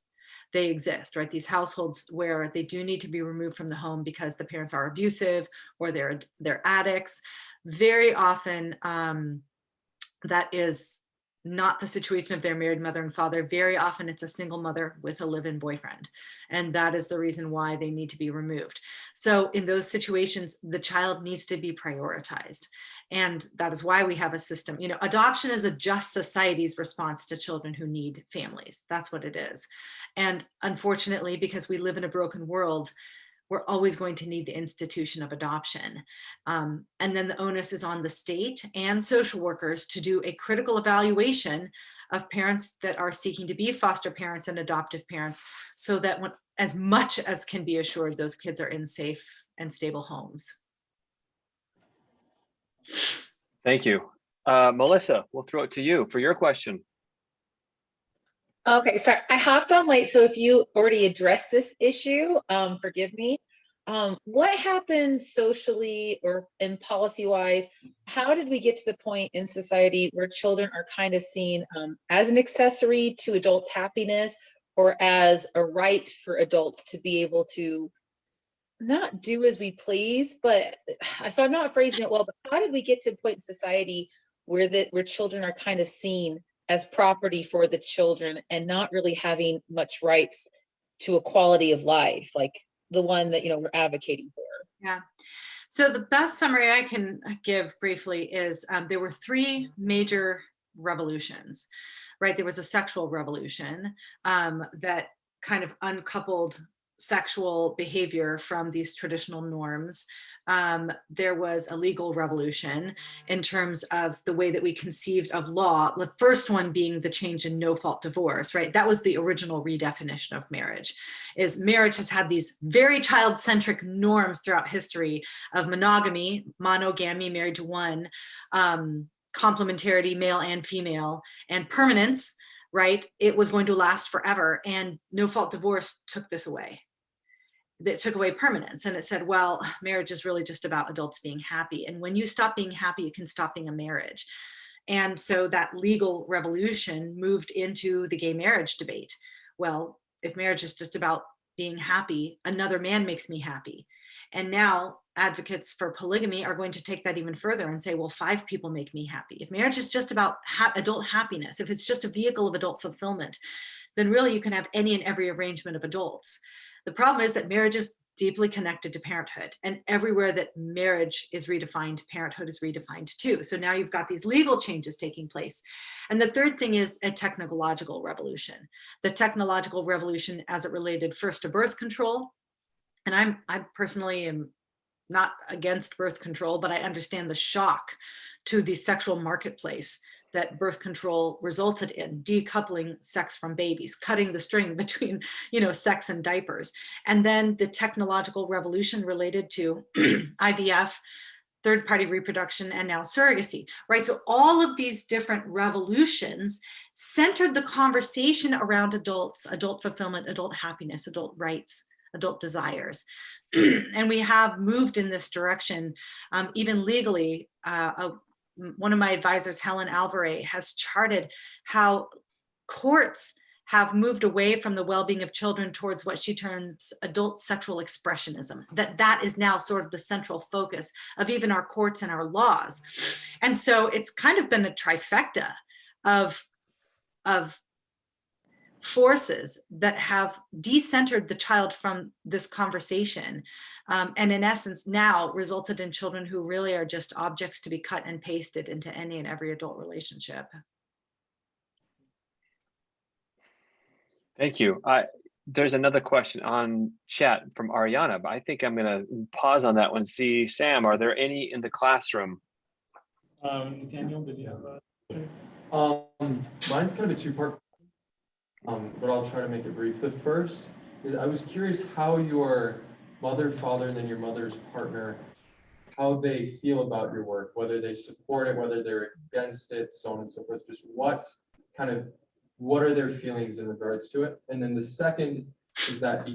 They exist, right? These households where they do need to be removed from the home because the parents are abusive or they're addicts. Very often, that is not the situation of their married mother and father. Very often it's a single mother with a live-in boyfriend. And that is the reason why they need to be removed. So in those situations, the child needs to be prioritized. And that is why we have a system. Adoption is a just society's response to children who need families. That's what it is. And unfortunately, because we live in a broken world, we're always going to need the institution of adoption. And then the onus is on the state and social workers to do a critical evaluation of parents that are seeking to be foster parents and adoptive parents, so that as much as can be assured, those kids are in safe and stable homes. Thank you. Melissa, we'll throw it to you for your question. Okay, sorry, I hopped on late, so if you already addressed this issue, forgive me. What happens socially or in policy-wise? How did we get to the point in society where children are kind of seen as an accessory to adults' happiness, or as a right for adults to be able to not do as we please? But so I'm not phrasing it well, but how did we get to a point in society where children are kind of seen as property for the children and not really having much rights to a quality of life, like the one that we're advocating for? Yeah. So the best summary I can give briefly is there were 3 major revolutions, right? There was a sexual revolution that kind of uncoupled sexual behavior from these traditional norms. There was a legal revolution in terms of the way that we conceived of law. The first one being the change in no-fault divorce, right? That was the original redefinition of marriage. Is marriage has had these very child-centric norms throughout history of monogamy, monogamy, married to one, complementarity, male and female, and permanence, right? It was going to last forever, and no-fault divorce took this away. That took away permanence, and it said, well, marriage is really just about adults being happy. And when you stop being happy, it can stop being a marriage. And so that legal revolution moved into the gay marriage debate. Well, if marriage is just about being happy, another man makes me happy. And now advocates for polygamy are going to take that even further and say, well, 5 people make me happy. If marriage is just about adult happiness, if it's just a vehicle of adult fulfillment, then really you can have any and every arrangement of adults. The problem is that marriage is deeply connected to parenthood, and everywhere that marriage is redefined, parenthood is redefined too. So now you've got these legal changes taking place. And the third thing is a technological revolution. The technological revolution as it related first to birth control. And I personally am not against birth control, but I understand the shock to the sexual marketplace that birth control resulted in, decoupling sex from babies, cutting the string between, sex and diapers. And then the technological revolution related to IVF, third-party reproduction, and now surrogacy, right? So all of these different revolutions centered the conversation around adults, adult fulfillment, adult happiness, adult rights, adult desires. And we have moved in this direction, even legally. One of my advisors, Helen Alvarez, has charted how courts have moved away from the well-being of children towards what she terms adult sexual expressionism, that is now sort of the central focus of even our courts and our laws. And so it's kind of been a trifecta of forces that have decentered the child from this conversation, and in essence now resulted in children who really are just objects to be cut and pasted into any and every adult relationship. Thank you. There's another question on chat from Ariana, but I think I'm going to pause on that one. See, Sam, are there any in the classroom? Nathaniel, did you have a question? Mine's kind of a two-part, but I'll try to make it brief. The first is I was curious how your mother, father, and then your mother's partner, how they feel about your work, whether they support it, whether they're against it, so on and so forth. Just what are their feelings in regards to it? And then the second is that,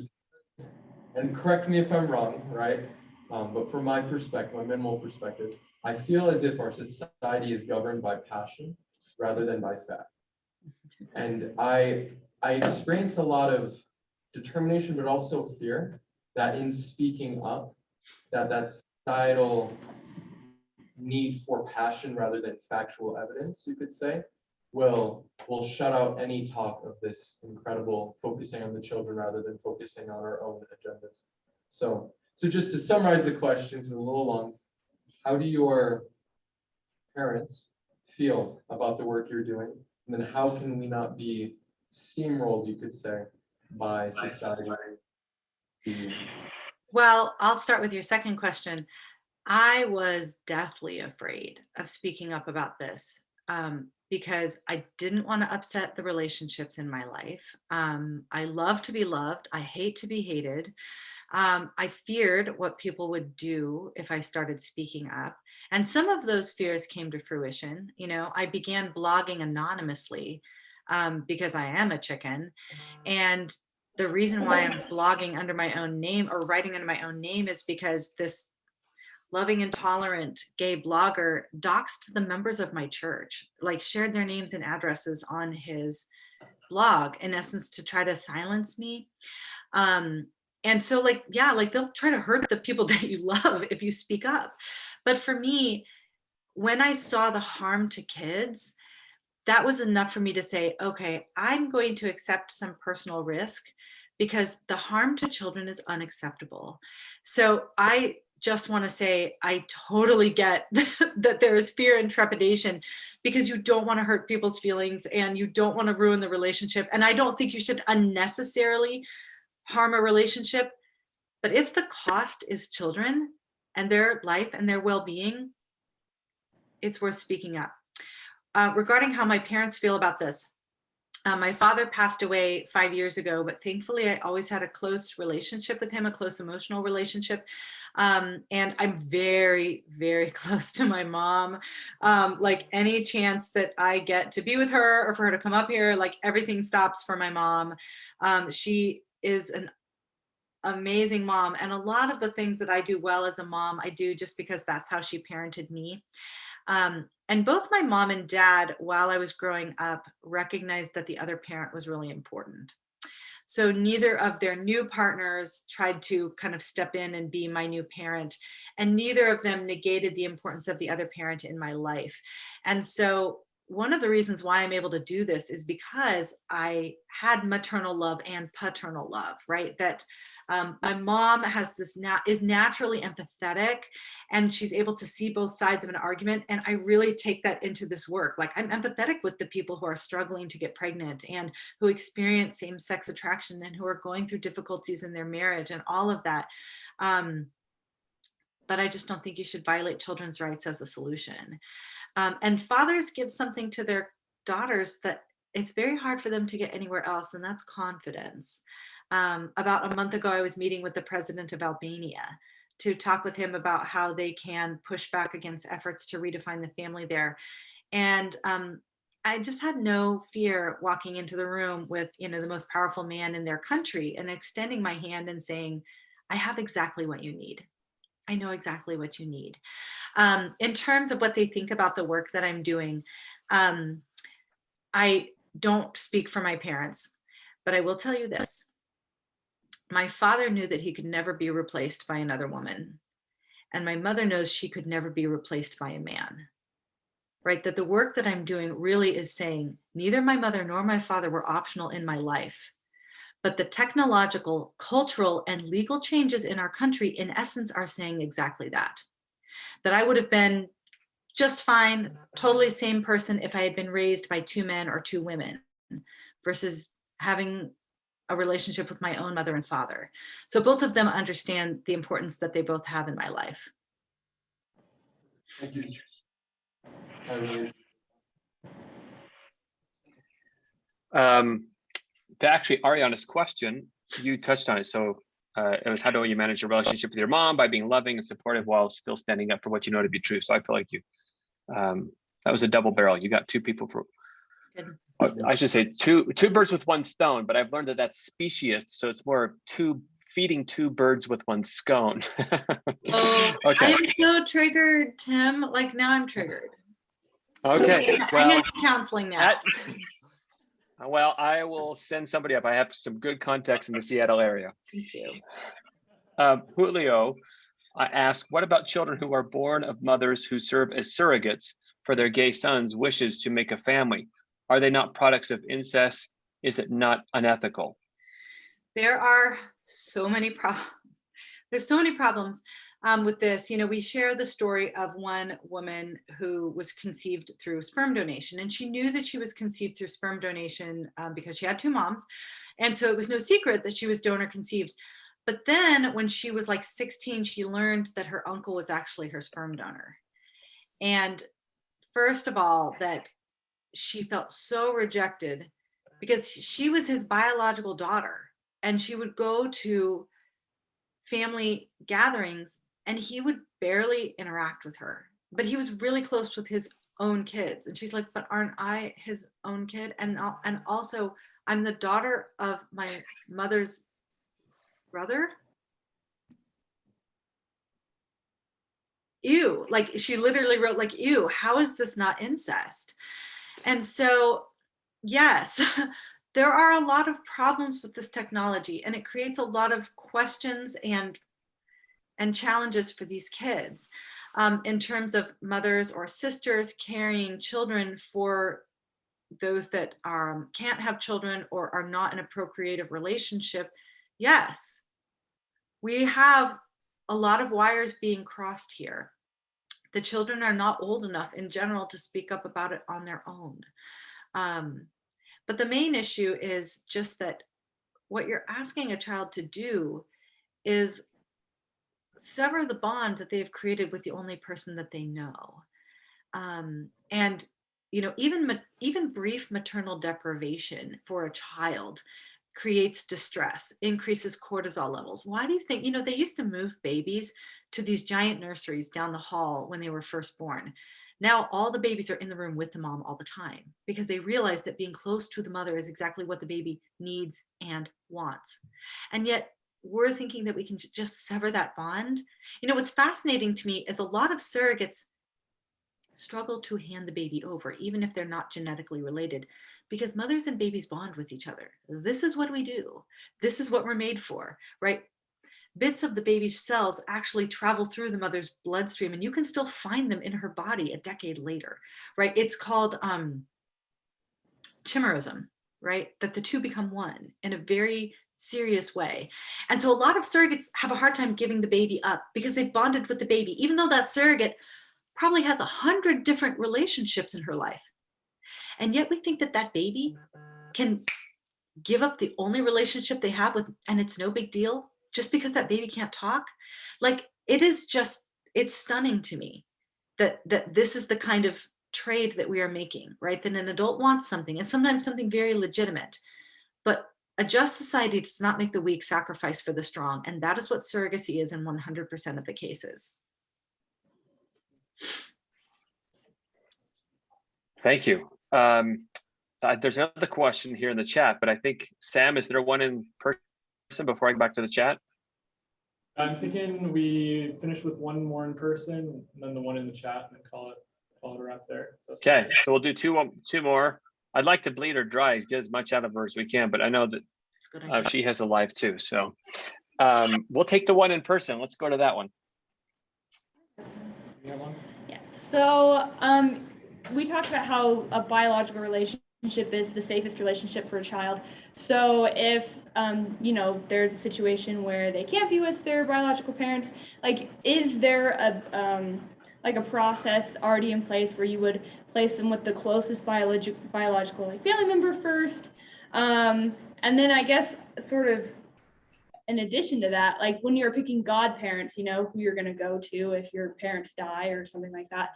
and correct me if I'm wrong, right? But from my perspective, my minimal perspective, I feel as if our society is governed by passion rather than by fact. And I experience a lot of determination, but also fear that in speaking up, that societal need for passion rather than factual evidence, you could say, will shut out any talk of this incredible focusing on the children rather than focusing on our own agendas. So just to summarize the question, it's a little long, how do your parents feel about the work you're doing? And then how can we not be steamrolled, you could say, by society? Well, I'll start with your second question. I was deathly afraid of speaking up about this because I didn't want to upset the relationships in my life. I love to be loved. I hate to be hated. I feared what people would do if I started speaking up. And some of those fears came to fruition. I began blogging anonymously because I am a chicken. And the reason why I'm blogging under my own name or writing under my own name is because this loving and tolerant gay blogger doxed the members of my church, shared their names and addresses on his blog, in essence, to try to silence me. And so they'll try to hurt the people that you love if you speak up. But for me, when I saw the harm to kids, that was enough for me to say, okay, I'm going to accept some personal risk because the harm to children is unacceptable. So I just want to say, I totally get that there is fear and trepidation because you don't want to hurt people's feelings and you don't want to ruin the relationship. And I don't think you should unnecessarily harm a relationship. But if the cost is children and their life and their well-being, it's worth speaking up. Regarding how my parents feel about this, my father passed away 5 years ago, but thankfully I always had a close relationship with him, a close emotional relationship. And I'm very, very close to my mom. Any chance that I get to be with her or for her to come up here, everything stops for my mom. She is an amazing mom. And a lot of the things that I do well as a mom, I do just because that's how she parented me. And both my mom and dad, while I was growing up, recognized that the other parent was really important. So neither of their new partners tried to kind of step in and be my new parent, and neither of them negated the importance of the other parent in my life. And so one of the reasons why I'm able to do this is because I had maternal love and paternal love, right? That my mom has this is naturally empathetic, and she's able to see both sides of an argument. And I really take that into this work. Like, I'm empathetic with the people who are struggling to get pregnant and who experience same-sex attraction and who are going through difficulties in their marriage and all of that. But I just don't think you should violate children's rights as a solution. And fathers give something to their daughters that it's very hard for them to get anywhere else, and that's confidence. About a month ago, I was meeting with the president of Albania to talk with him about how they can push back against efforts to redefine the family there. And I just had no fear walking into the room with, you know, the most powerful man in their country and extending my hand and saying, I have exactly what you need. I know exactly what you need. In terms of what they think about the work that I'm doing, I don't speak for my parents, but I will tell you this. My father knew that he could never be replaced by another woman. And my mother knows she could never be replaced by a man, right? That the work that I'm doing really is saying neither my mother nor my father were optional in my life. But the technological, cultural, and legal changes in our country, in essence, are saying exactly that. That I would have been just fine, totally same person if I had been raised by two men or two women versus having a relationship with my own mother and father. So both of them understand the importance that they both have in my life. Thank you. To actually Ariana's question, you touched on it. So it was, how do you manage your relationship with your mom? By being loving and supportive while still standing up for what you know to be true. So I feel like you, that was a double barrel. You got two people for, I should say two birds with one stone, but I've learned that that's speciest. So it's more feeding two birds with one scone. Oh, Okay. I'm so triggered, Tim. Like, now I'm triggered. Okay. I need counseling now. Well, I will send somebody up. I have some good contacts in the Seattle area. Thank you. Julio, I ask, what about children who are born of mothers who serve as surrogates for their gay sons' wishes to make a family? Are they not products of incest? Is it not unethical? There are so many problems. There's so many problems with this. You know, we share the story of one woman who was conceived through sperm donation, and she knew that she was conceived through sperm donation because she had two moms. And so it was no secret that she was donor conceived. But then when she was like 16, she learned that her uncle was actually her sperm donor. And first of all, that she felt so rejected because she was his biological daughter, and she would go to family gatherings and he would barely interact with her, but he was really close with his own kids. And she's like, but aren't I his own kid? And also I'm the daughter of my mother's brother. Ew, like she literally wrote like, ew, how is this not incest? And so, yes, there are a lot of problems with this technology, and it creates a lot of questions and challenges for these kids in terms of mothers or sisters carrying children for those that can't have children or are not in a procreative relationship. Yes, we have a lot of wires being crossed here. The children are not old enough in general to speak up about it on their own. But the main issue is just that what you're asking a child to do is sever the bond that they've created with the only person that they know. And, you know, even brief maternal deprivation for a child creates distress, increases cortisol levels. Why do you think, you know, they used to move babies to these giant nurseries down the hall when they were first born. Now all the babies are in the room with the mom all the time because they realize that being close to the mother is exactly what the baby needs and wants. And yet we're thinking that we can just sever that bond. You know, what's fascinating to me is a lot of surrogates struggle to hand the baby over, even if they're not genetically related, because mothers and babies bond with each other. This is what we do. This is what we're made for, right? Bits of the baby's cells actually travel through the mother's bloodstream, and you can still find them in her body a decade later, right? It's called chimerism, right? That the two become one in a very serious way. And so a lot of surrogates have a hard time giving the baby up because they've bonded with the baby, even though that surrogate probably has 100 different relationships in her life. And yet we think that that baby can give up the only relationship they have with, and it's no big deal just because that baby can't talk. Like, it is just, it's stunning to me that this is the kind of trade that we are making, right? That an adult wants something, and sometimes something very legitimate, but a just society does not make the weak sacrifice for the strong. And that is what surrogacy is in 100% of the cases. Thank you. There's another question here in the chat, but I think, Sam, is there one in person before I go back to the chat? I'm thinking we finish with one more in person and then the one in the chat, and then call it a wrap there. Okay, so we'll do two more. I'd like to bleed her dry, get as much out of her as we can, but I know that she has a life too. So we'll take the one in person. Let's go to that one. You have one? Yeah. So we talked about how a biological relationship is the safest relationship for a child. So if you know, there's a situation where they can't be with their biological parents, like, is there a process already in place where you would place them with the closest biological like family member first, and then I guess sort of in addition to that, like when you're picking godparents, you know, who you're going to go to if your parents die or something like that,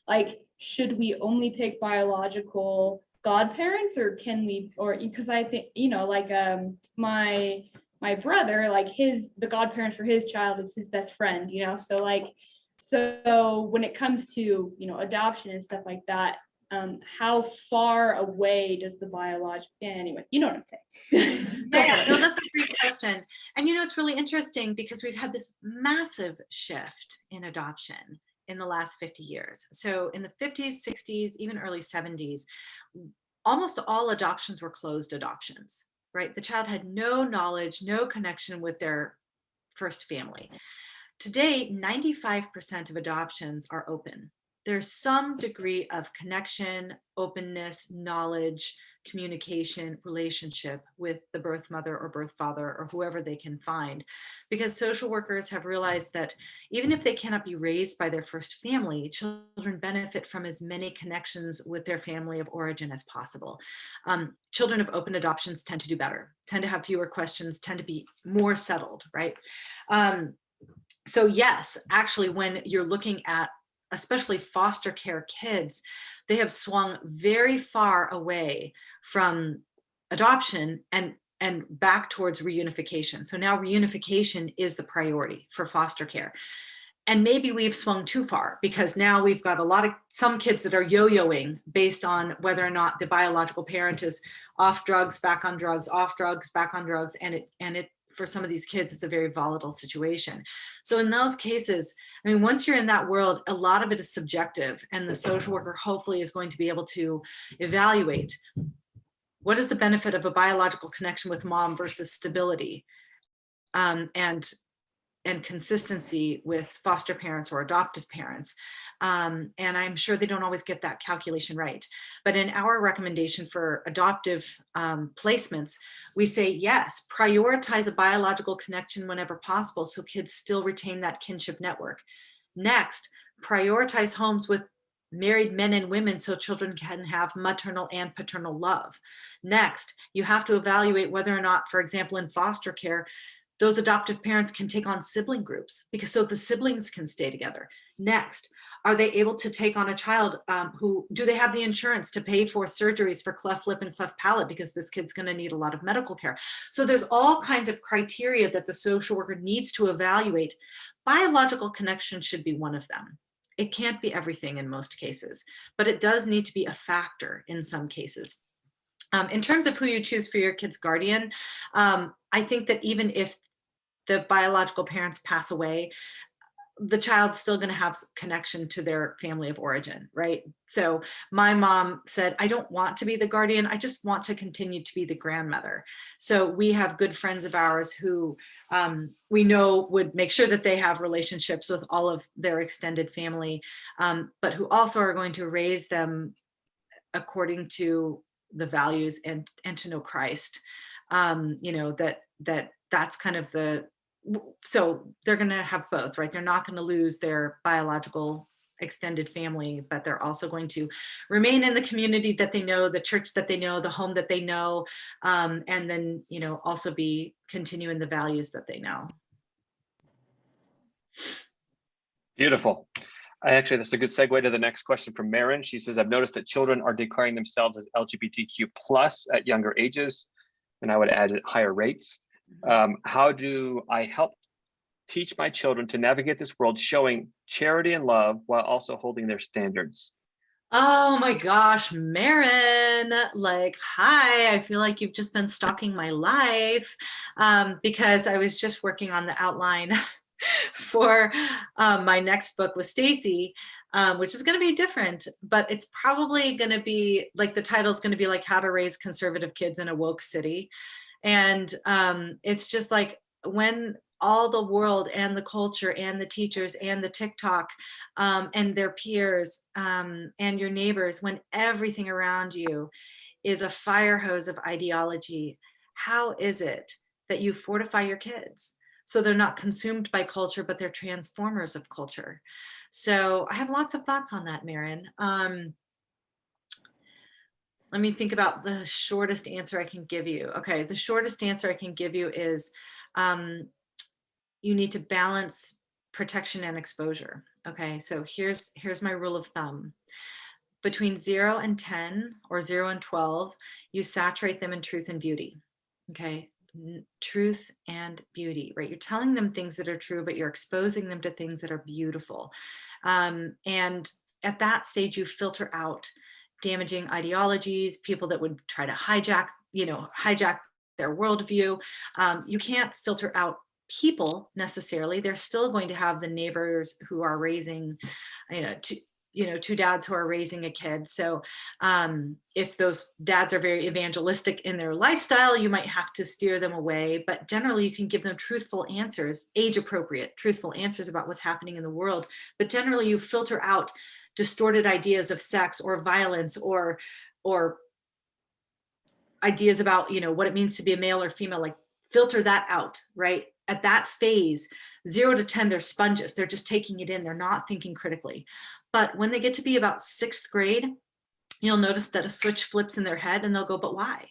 like, should we only pick biological godparents, or can we, or because I think, you know, like my brother, like the godparents for his child is his best friend, you know, so when it comes to, you know, adoption and stuff like that, how far away does the biological, anyway, you know what I'm saying. Yeah, no, that's a great question. And you know, it's really interesting because we've had this massive shift in adoption in the last 50 years. So in the 50s, 60s, even early 70s, almost all adoptions were closed adoptions, right? The child had no knowledge, no connection with their first family. Today, 95% of adoptions are open. There's some degree of connection, openness, knowledge, communication, relationship with the birth mother or birth father or whoever they can find, because social workers have realized that even if they cannot be raised by their first family, children benefit from as many connections with their family of origin as possible. Children of open adoptions tend to do better, tend to have fewer questions, tend to be more settled, right? So yes, actually, when you're looking at especially foster care kids, they have swung very far away from adoption and back towards reunification. So now reunification is the priority for foster care. And maybe we've swung too far, because now we've got some kids that are yo-yoing based on whether or not the biological parent is off drugs, back on drugs, off drugs, back on drugs. And it for some of these kids, it's a very volatile situation. So in those cases, I mean, once you're in that world, a lot of it is subjective, and the social worker hopefully is going to be able to evaluate what is the benefit of a biological connection with mom versus stability and consistency with foster parents or adoptive parents. And I'm sure they don't always get that calculation right. But in our recommendation for adoptive placements, we say, yes, prioritize a biological connection whenever possible so kids still retain that kinship network. Next, prioritize homes with married men and women so children can have maternal and paternal love. Next, you have to evaluate whether or not, for example, in foster care, those adoptive parents can take on sibling groups, because so the siblings can stay together. Next, are they able to take on a child do they have the insurance to pay for surgeries for cleft lip and cleft palate, because this kid's going to need a lot of medical care. So there's all kinds of criteria that the social worker needs to evaluate. Biological connection should be one of them. It can't be everything in most cases, but it does need to be a factor in some cases. In terms of who you choose for your kid's guardian, I think that even if the biological parents pass away, the child's still going to have connection to their family of origin, right? So my mom said, I don't want to be the guardian. I just want to continue to be the grandmother. So we have good friends of ours who we know would make sure that they have relationships with all of their extended family, but who also are going to raise them according to the values and to know Christ. That's kind of so they're going to have both, right? They're not going to lose their biological extended family, but they're also going to remain in the community that they know, the church that they know, the home that they know, and then, also be continuing the values that they know. Beautiful. That's a good segue to the next question from Marin. She says, I've noticed that children are declaring themselves as LGBTQ+ at younger ages, and I would add at higher rates. How do I help teach my children to navigate this world showing charity and love while also holding their standards? Oh my gosh, Marin, hi, I feel like you've just been stalking my life, because I was just working on the outline for my next book with Stacy, which is going to be different, but it's probably going to be the title is going to be how to raise conservative kids in a woke city. And it's just when all the world and the culture and the teachers and the TikTok and their peers and your neighbors, when everything around you is a fire hose of ideology, how is it that you fortify your kids so they're not consumed by culture, but they're transformers of culture? So I have lots of thoughts on that, Marin. Let me think about the shortest answer I can give you. Okay, the shortest answer I can give you is you need to balance protection and exposure. Okay, so here's my rule of thumb. Between 0 and 10 or 0 and 12, you saturate them in truth and beauty. Okay, truth and beauty, right? You're telling them things that are true, but you're exposing them to things that are beautiful. And at that stage, you filter out damaging ideologies, people that would try to hijack their worldview. You can't filter out people necessarily. They're still going to have the neighbors who are raising, two dads who are raising a kid. So if those dads are very evangelistic in their lifestyle, you might have to steer them away. But generally, you can give them truthful answers, age-appropriate, truthful answers about what's happening in the world. But generally, you filter out distorted ideas of sex or violence or ideas about what it means to be a male or female. Filter that out, right? At that phase, 0 to 10, they're sponges. They're just taking it in. They're not thinking critically. But when they get to be about 6th grade, you'll notice that a switch flips in their head and they'll go, but why?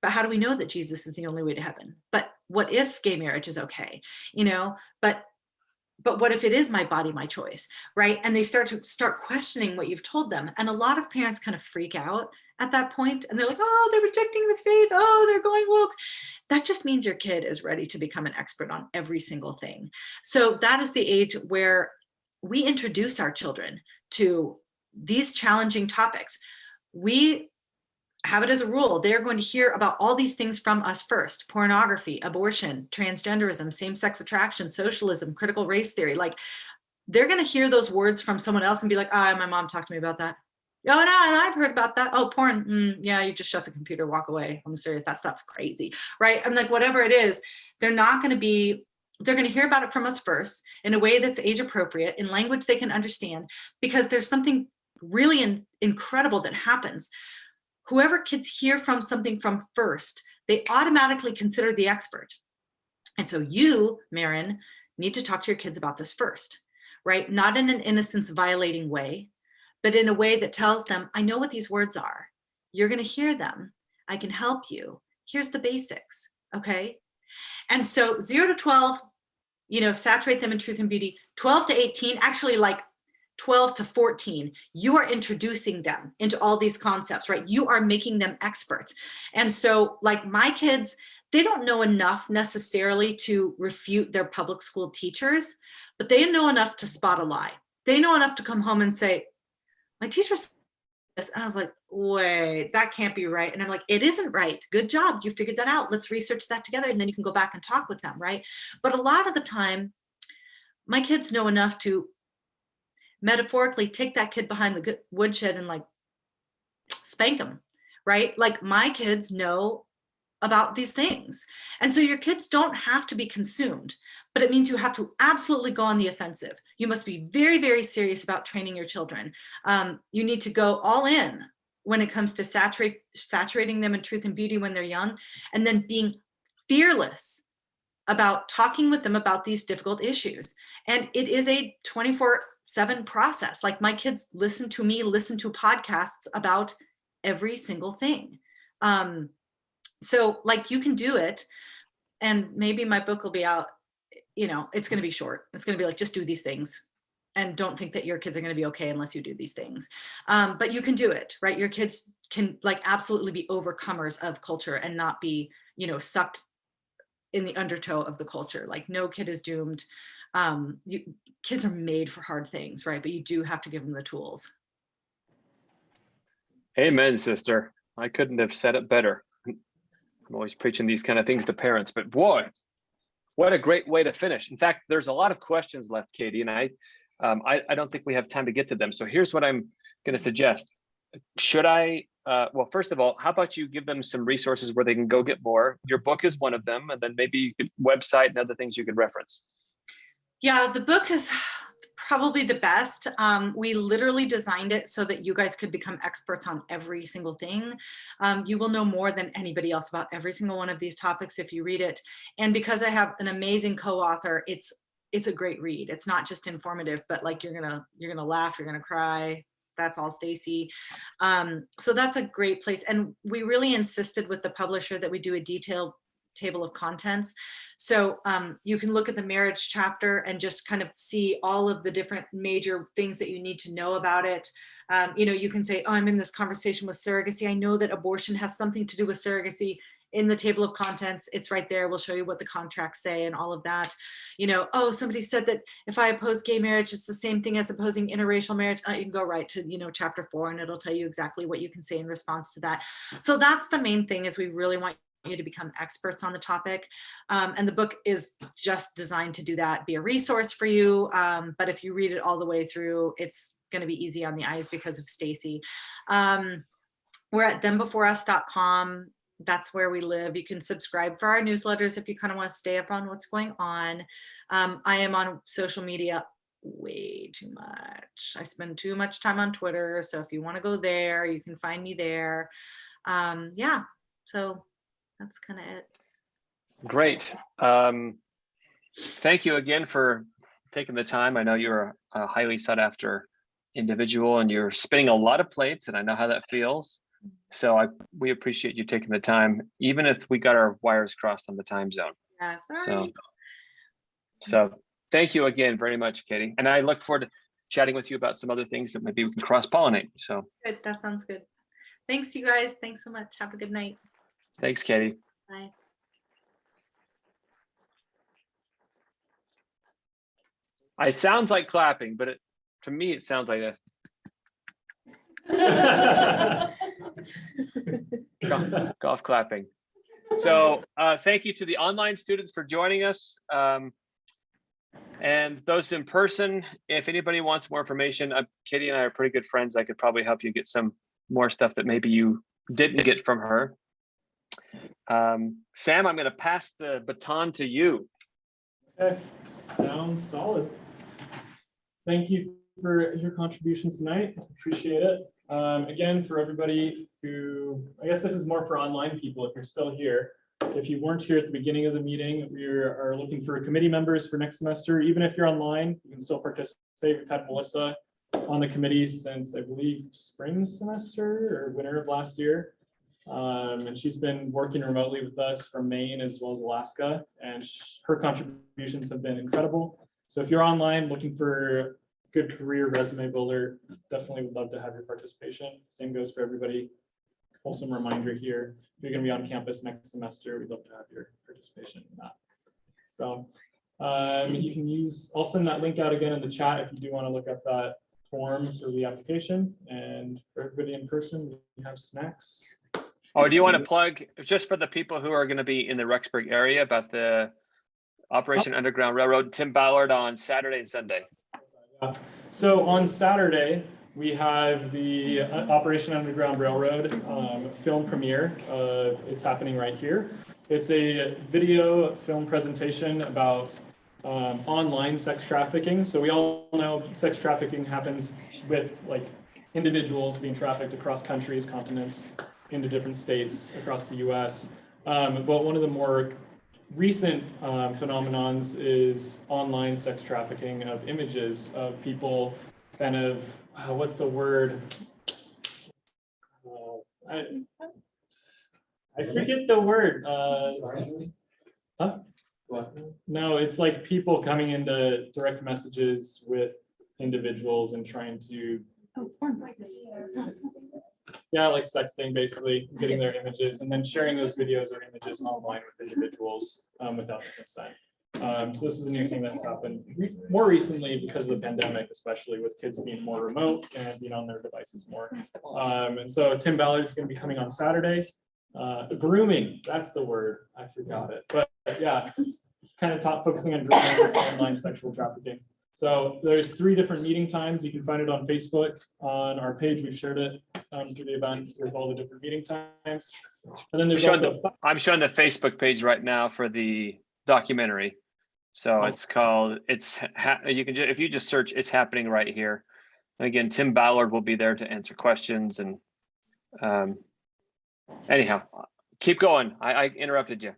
But how do we know that Jesus is the only way to heaven? But what if gay marriage is okay? But what if it is my body, my choice, right? And they start questioning what you've told them. And a lot of parents kind of freak out at that point, and they're like, oh, they're rejecting the faith. Oh, they're going woke. That just means your kid is ready to become an expert on every single thing. So that is the age where we introduce our children to these challenging topics. We have it as a rule. They're going to hear about all these things from us first: pornography, abortion, transgenderism, same-sex attraction, socialism, critical race theory. They're going to hear those words from someone else and be like, my mom talked to me about that. Oh, no, and I've heard about that. Oh, porn. Yeah, you just shut the computer, walk away. I'm serious. That stuff's crazy, right? I'm whatever it is, they're going to hear about it from us first in a way that's age appropriate, in language they can understand, because there's something really incredible that happens. Whoever kids hear from something from first, they automatically consider the expert. And so you, Marin, need to talk to your kids about this first, right? Not in an innocence violating way, but in a way that tells them, I know what these words are. You're going to hear them. I can help you. Here's the basics, okay? And so 0 to 12, saturate them in truth and beauty. 12 to 18, actually 12 to 14, you are introducing them into all these concepts, right? You are making them experts. And so my kids, they don't know enough necessarily to refute their public school teachers, but they know enough to spot a lie. They know enough to come home and say, my teacher said this. And I was like, wait, that can't be right. And I'm like, it isn't right. Good job. You figured that out. Let's research that together. And then you can go back and talk with them, right? But a lot of the time, my kids know enough to metaphorically take that kid behind the woodshed and like spank them, right? Like my kids know about these things. And so your kids don't have to be consumed, but it means you have to absolutely go on the offensive. You must be very, very serious about training your children. You need to go all in when it comes to saturating them in truth and beauty when they're young, and then being fearless about talking with them about these difficult issues. And it is a 24/7 process. Like my kids listen to podcasts about every single thing. So like you can do it, and maybe my book will be out, it's going to be short. It's going to be like, just do these things and don't think that your kids are going to be okay unless you do these things. But you can do it, right? Your kids can like absolutely be overcomers of culture and not be, sucked in the undertow of the culture. Like no kid is doomed. Kids are made for hard things, right? But you do have to give them the tools. Amen, sister. I couldn't have said it better. I'm always preaching these kind of things to parents, but boy, what a great way to finish. In fact, there's a lot of questions left, Katy, and I don't think we have time to get to them. So here's what I'm going to suggest. Should I, well, first of all, how about you give them some resources where they can go get more? Your book is one of them, and then maybe you could website and other things you could reference. Yeah, the book is probably the best. We literally designed it so that you guys could become experts on every single thing. You will know more than anybody else about every single one of these topics if you read it. And because I have an amazing co-author, it's a great read. It's not just informative, but like you're gonna laugh, you're gonna cry. That's all Stacy. So that's a great place. And we really insisted with the publisher that we do a detailed table of contents. So you can look at the marriage chapter and just kind of see all of the different major things that you need to know about it. You can say, oh, I'm in this conversation with surrogacy. I know that abortion has something to do with surrogacy. In the table of contents, it's right there. We'll show you what the contracts say and all of that. Oh, somebody said that if I oppose gay marriage, it's the same thing as opposing interracial marriage. You can go right to, chapter 4, and it'll tell you exactly what you can say in response to that. So that's the main thing, is we really want you to become experts on the topic. And the book is just designed to do that, be a resource for you. But if you read it all the way through, it's going to be easy on the eyes because of Stacy. We're at thembeforeus.com. That's where we live. You can subscribe for our newsletters if you kind of want to stay up on what's going on. I am on social media way too much. I spend too much time on Twitter. So if you want to go there, you can find me there. Yeah, so that's kind of it. Great. Thank you again for taking the time. I know you're a highly sought after individual and you're spinning a lot of plates, and I know how that feels. So we appreciate you taking the time, even if we got our wires crossed on the time zone. Yeah, sorry. So thank you again very much, Katy. And I look forward to chatting with you about some other things that maybe we can cross-pollinate. So good. That sounds good. Thanks, you guys. Thanks so much. Have a good night. Thanks, Katy. Bye. It sounds like clapping, but to me, it sounds like golf clapping. So thank you to the online students for joining us. And those in person, if anybody wants more information, Katy and I are pretty good friends. I could probably help you get some more stuff that maybe you didn't get from her. Sam, I'm going to pass the baton to you. Okay, sounds solid. Thank you for your contributions tonight. Appreciate it. Again, for everybody who, I guess this is more for online people, if you're still here. If you weren't here at the beginning of the meeting, we are looking for committee members for next semester. Even if you're online, you can still participate. We've had Melissa on the committee since, I believe, spring semester or winter of last year. And she's been working remotely with us from Maine as well as Alaska, and her contributions have been incredible. So if you're online looking for good career resume builder, definitely would love to have your participation. Same goes for everybody. Wholesome reminder here, if you're going to be on campus next semester, we'd love to have your participation in that. So you can use, I'll send that link out again in the chat if you do want to look at that form for the application. And for everybody in person, we have snacks. Oh, do you want to plug, just for the people who are going to be in the Rexburg area, about the Operation Underground Railroad, Tim Ballard on Saturday and Sunday. So on Saturday, we have the Operation Underground Railroad film premiere. It's happening right here. It's a video film presentation about online sex trafficking. So we all know sex trafficking happens with like individuals being trafficked across countries, continents, into different states across the US. But one of the more recent phenomenons is online sex trafficking of images of people kind of, what's the word? I forget the word. Huh? What? No, it's like people coming into direct messages with individuals and trying to, yeah, like sexting, basically, getting their images and then sharing those videos or images online with individuals without their consent. So this is a new thing that's happened more recently because of the pandemic, especially with kids being more remote and being on their devices more. And so Tim Ballard is going to be coming on Saturday. Grooming, that's the word. I forgot it. But yeah, kind of focusing on grooming with online sexual trafficking. So there's 3 different meeting times. You can find it on Facebook. On our page, we've shared it through the event with all the different meeting times. And then there's I'm showing the Facebook page right now for the documentary. So it's called, you can if you just search, it's happening right here. And again, Tim Ballard will be there to answer questions. And anyhow, keep going. I interrupted you.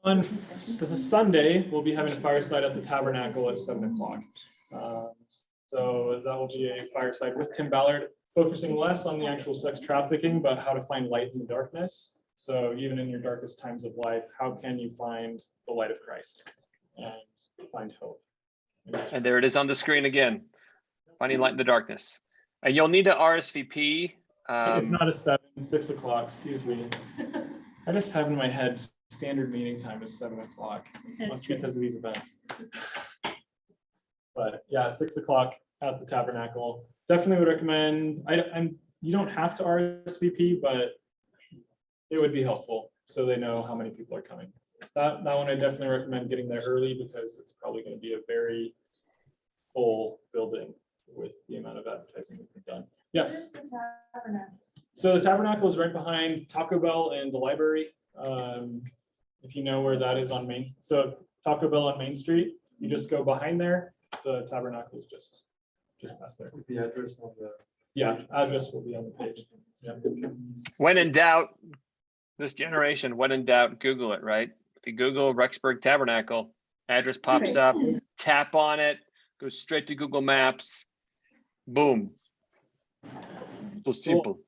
On Sunday, we'll be having a fireside at the Tabernacle at 7 o'clock. So that will be a fireside with Tim Ballard, focusing less on the actual sex trafficking, but how to find light in the darkness. So even in your darkest times of life, how can you find the light of Christ and find hope? And there it is on the screen again, finding light in the darkness. And you'll need to RSVP. It's not a 6 o'clock, excuse me. I just have in my head standard meeting time is 7 o'clock. Must be because of these events. But yeah, 6 o'clock at the Tabernacle. Definitely would recommend. You don't have to RSVP, but it would be helpful so they know how many people are coming. That one I definitely recommend getting there early because it's probably going to be a very full building with the amount of advertising we've done. Yes. So the Tabernacle is right behind Taco Bell and the library. If you know where that is on Main, so Taco Bell on Main Street, you just go behind there. The Tabernacle is just past there. Is the address on the? Yeah, address will be on the page. Yeah. When in doubt, this generation, when in doubt, Google it, right? If you Google Rexburg Tabernacle, address pops up, tap on it, goes straight to Google Maps, boom. So simple.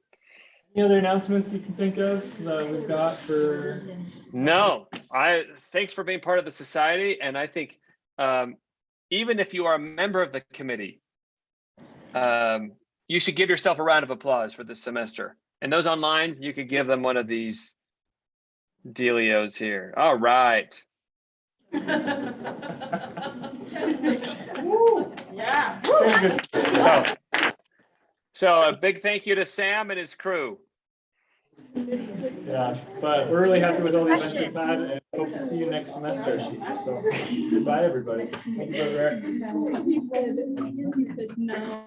Any other announcements you can think of that we've got for? No, thanks for being part of the society. And I think even if you are a member of the committee, you should give yourself a round of applause for this semester. And those online, you could give them one of these dealios here. All right. Yeah. So a big thank you to Sam and his crew. Yeah, but we're really happy with all the events we've had and hope to see you next semester. So goodbye, everybody. Thank you, Brother Eric. No,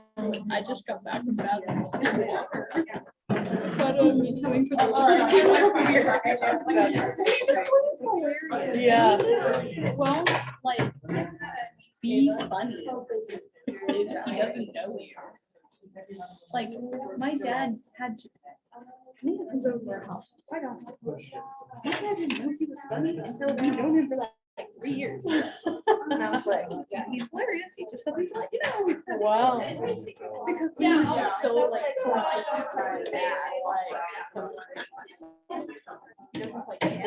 I just got back from bed. But me coming for the yeah. Well, like, be funny. He doesn't know you. Like, my dad had to. I think it comes over to our house quite often. My dad didn't know he was funny until we've known him for like 3 years. And I was like, yeah, he's hilarious. He just doesn't let you know. Wow. Because he's just so like conscious to my dad. Like,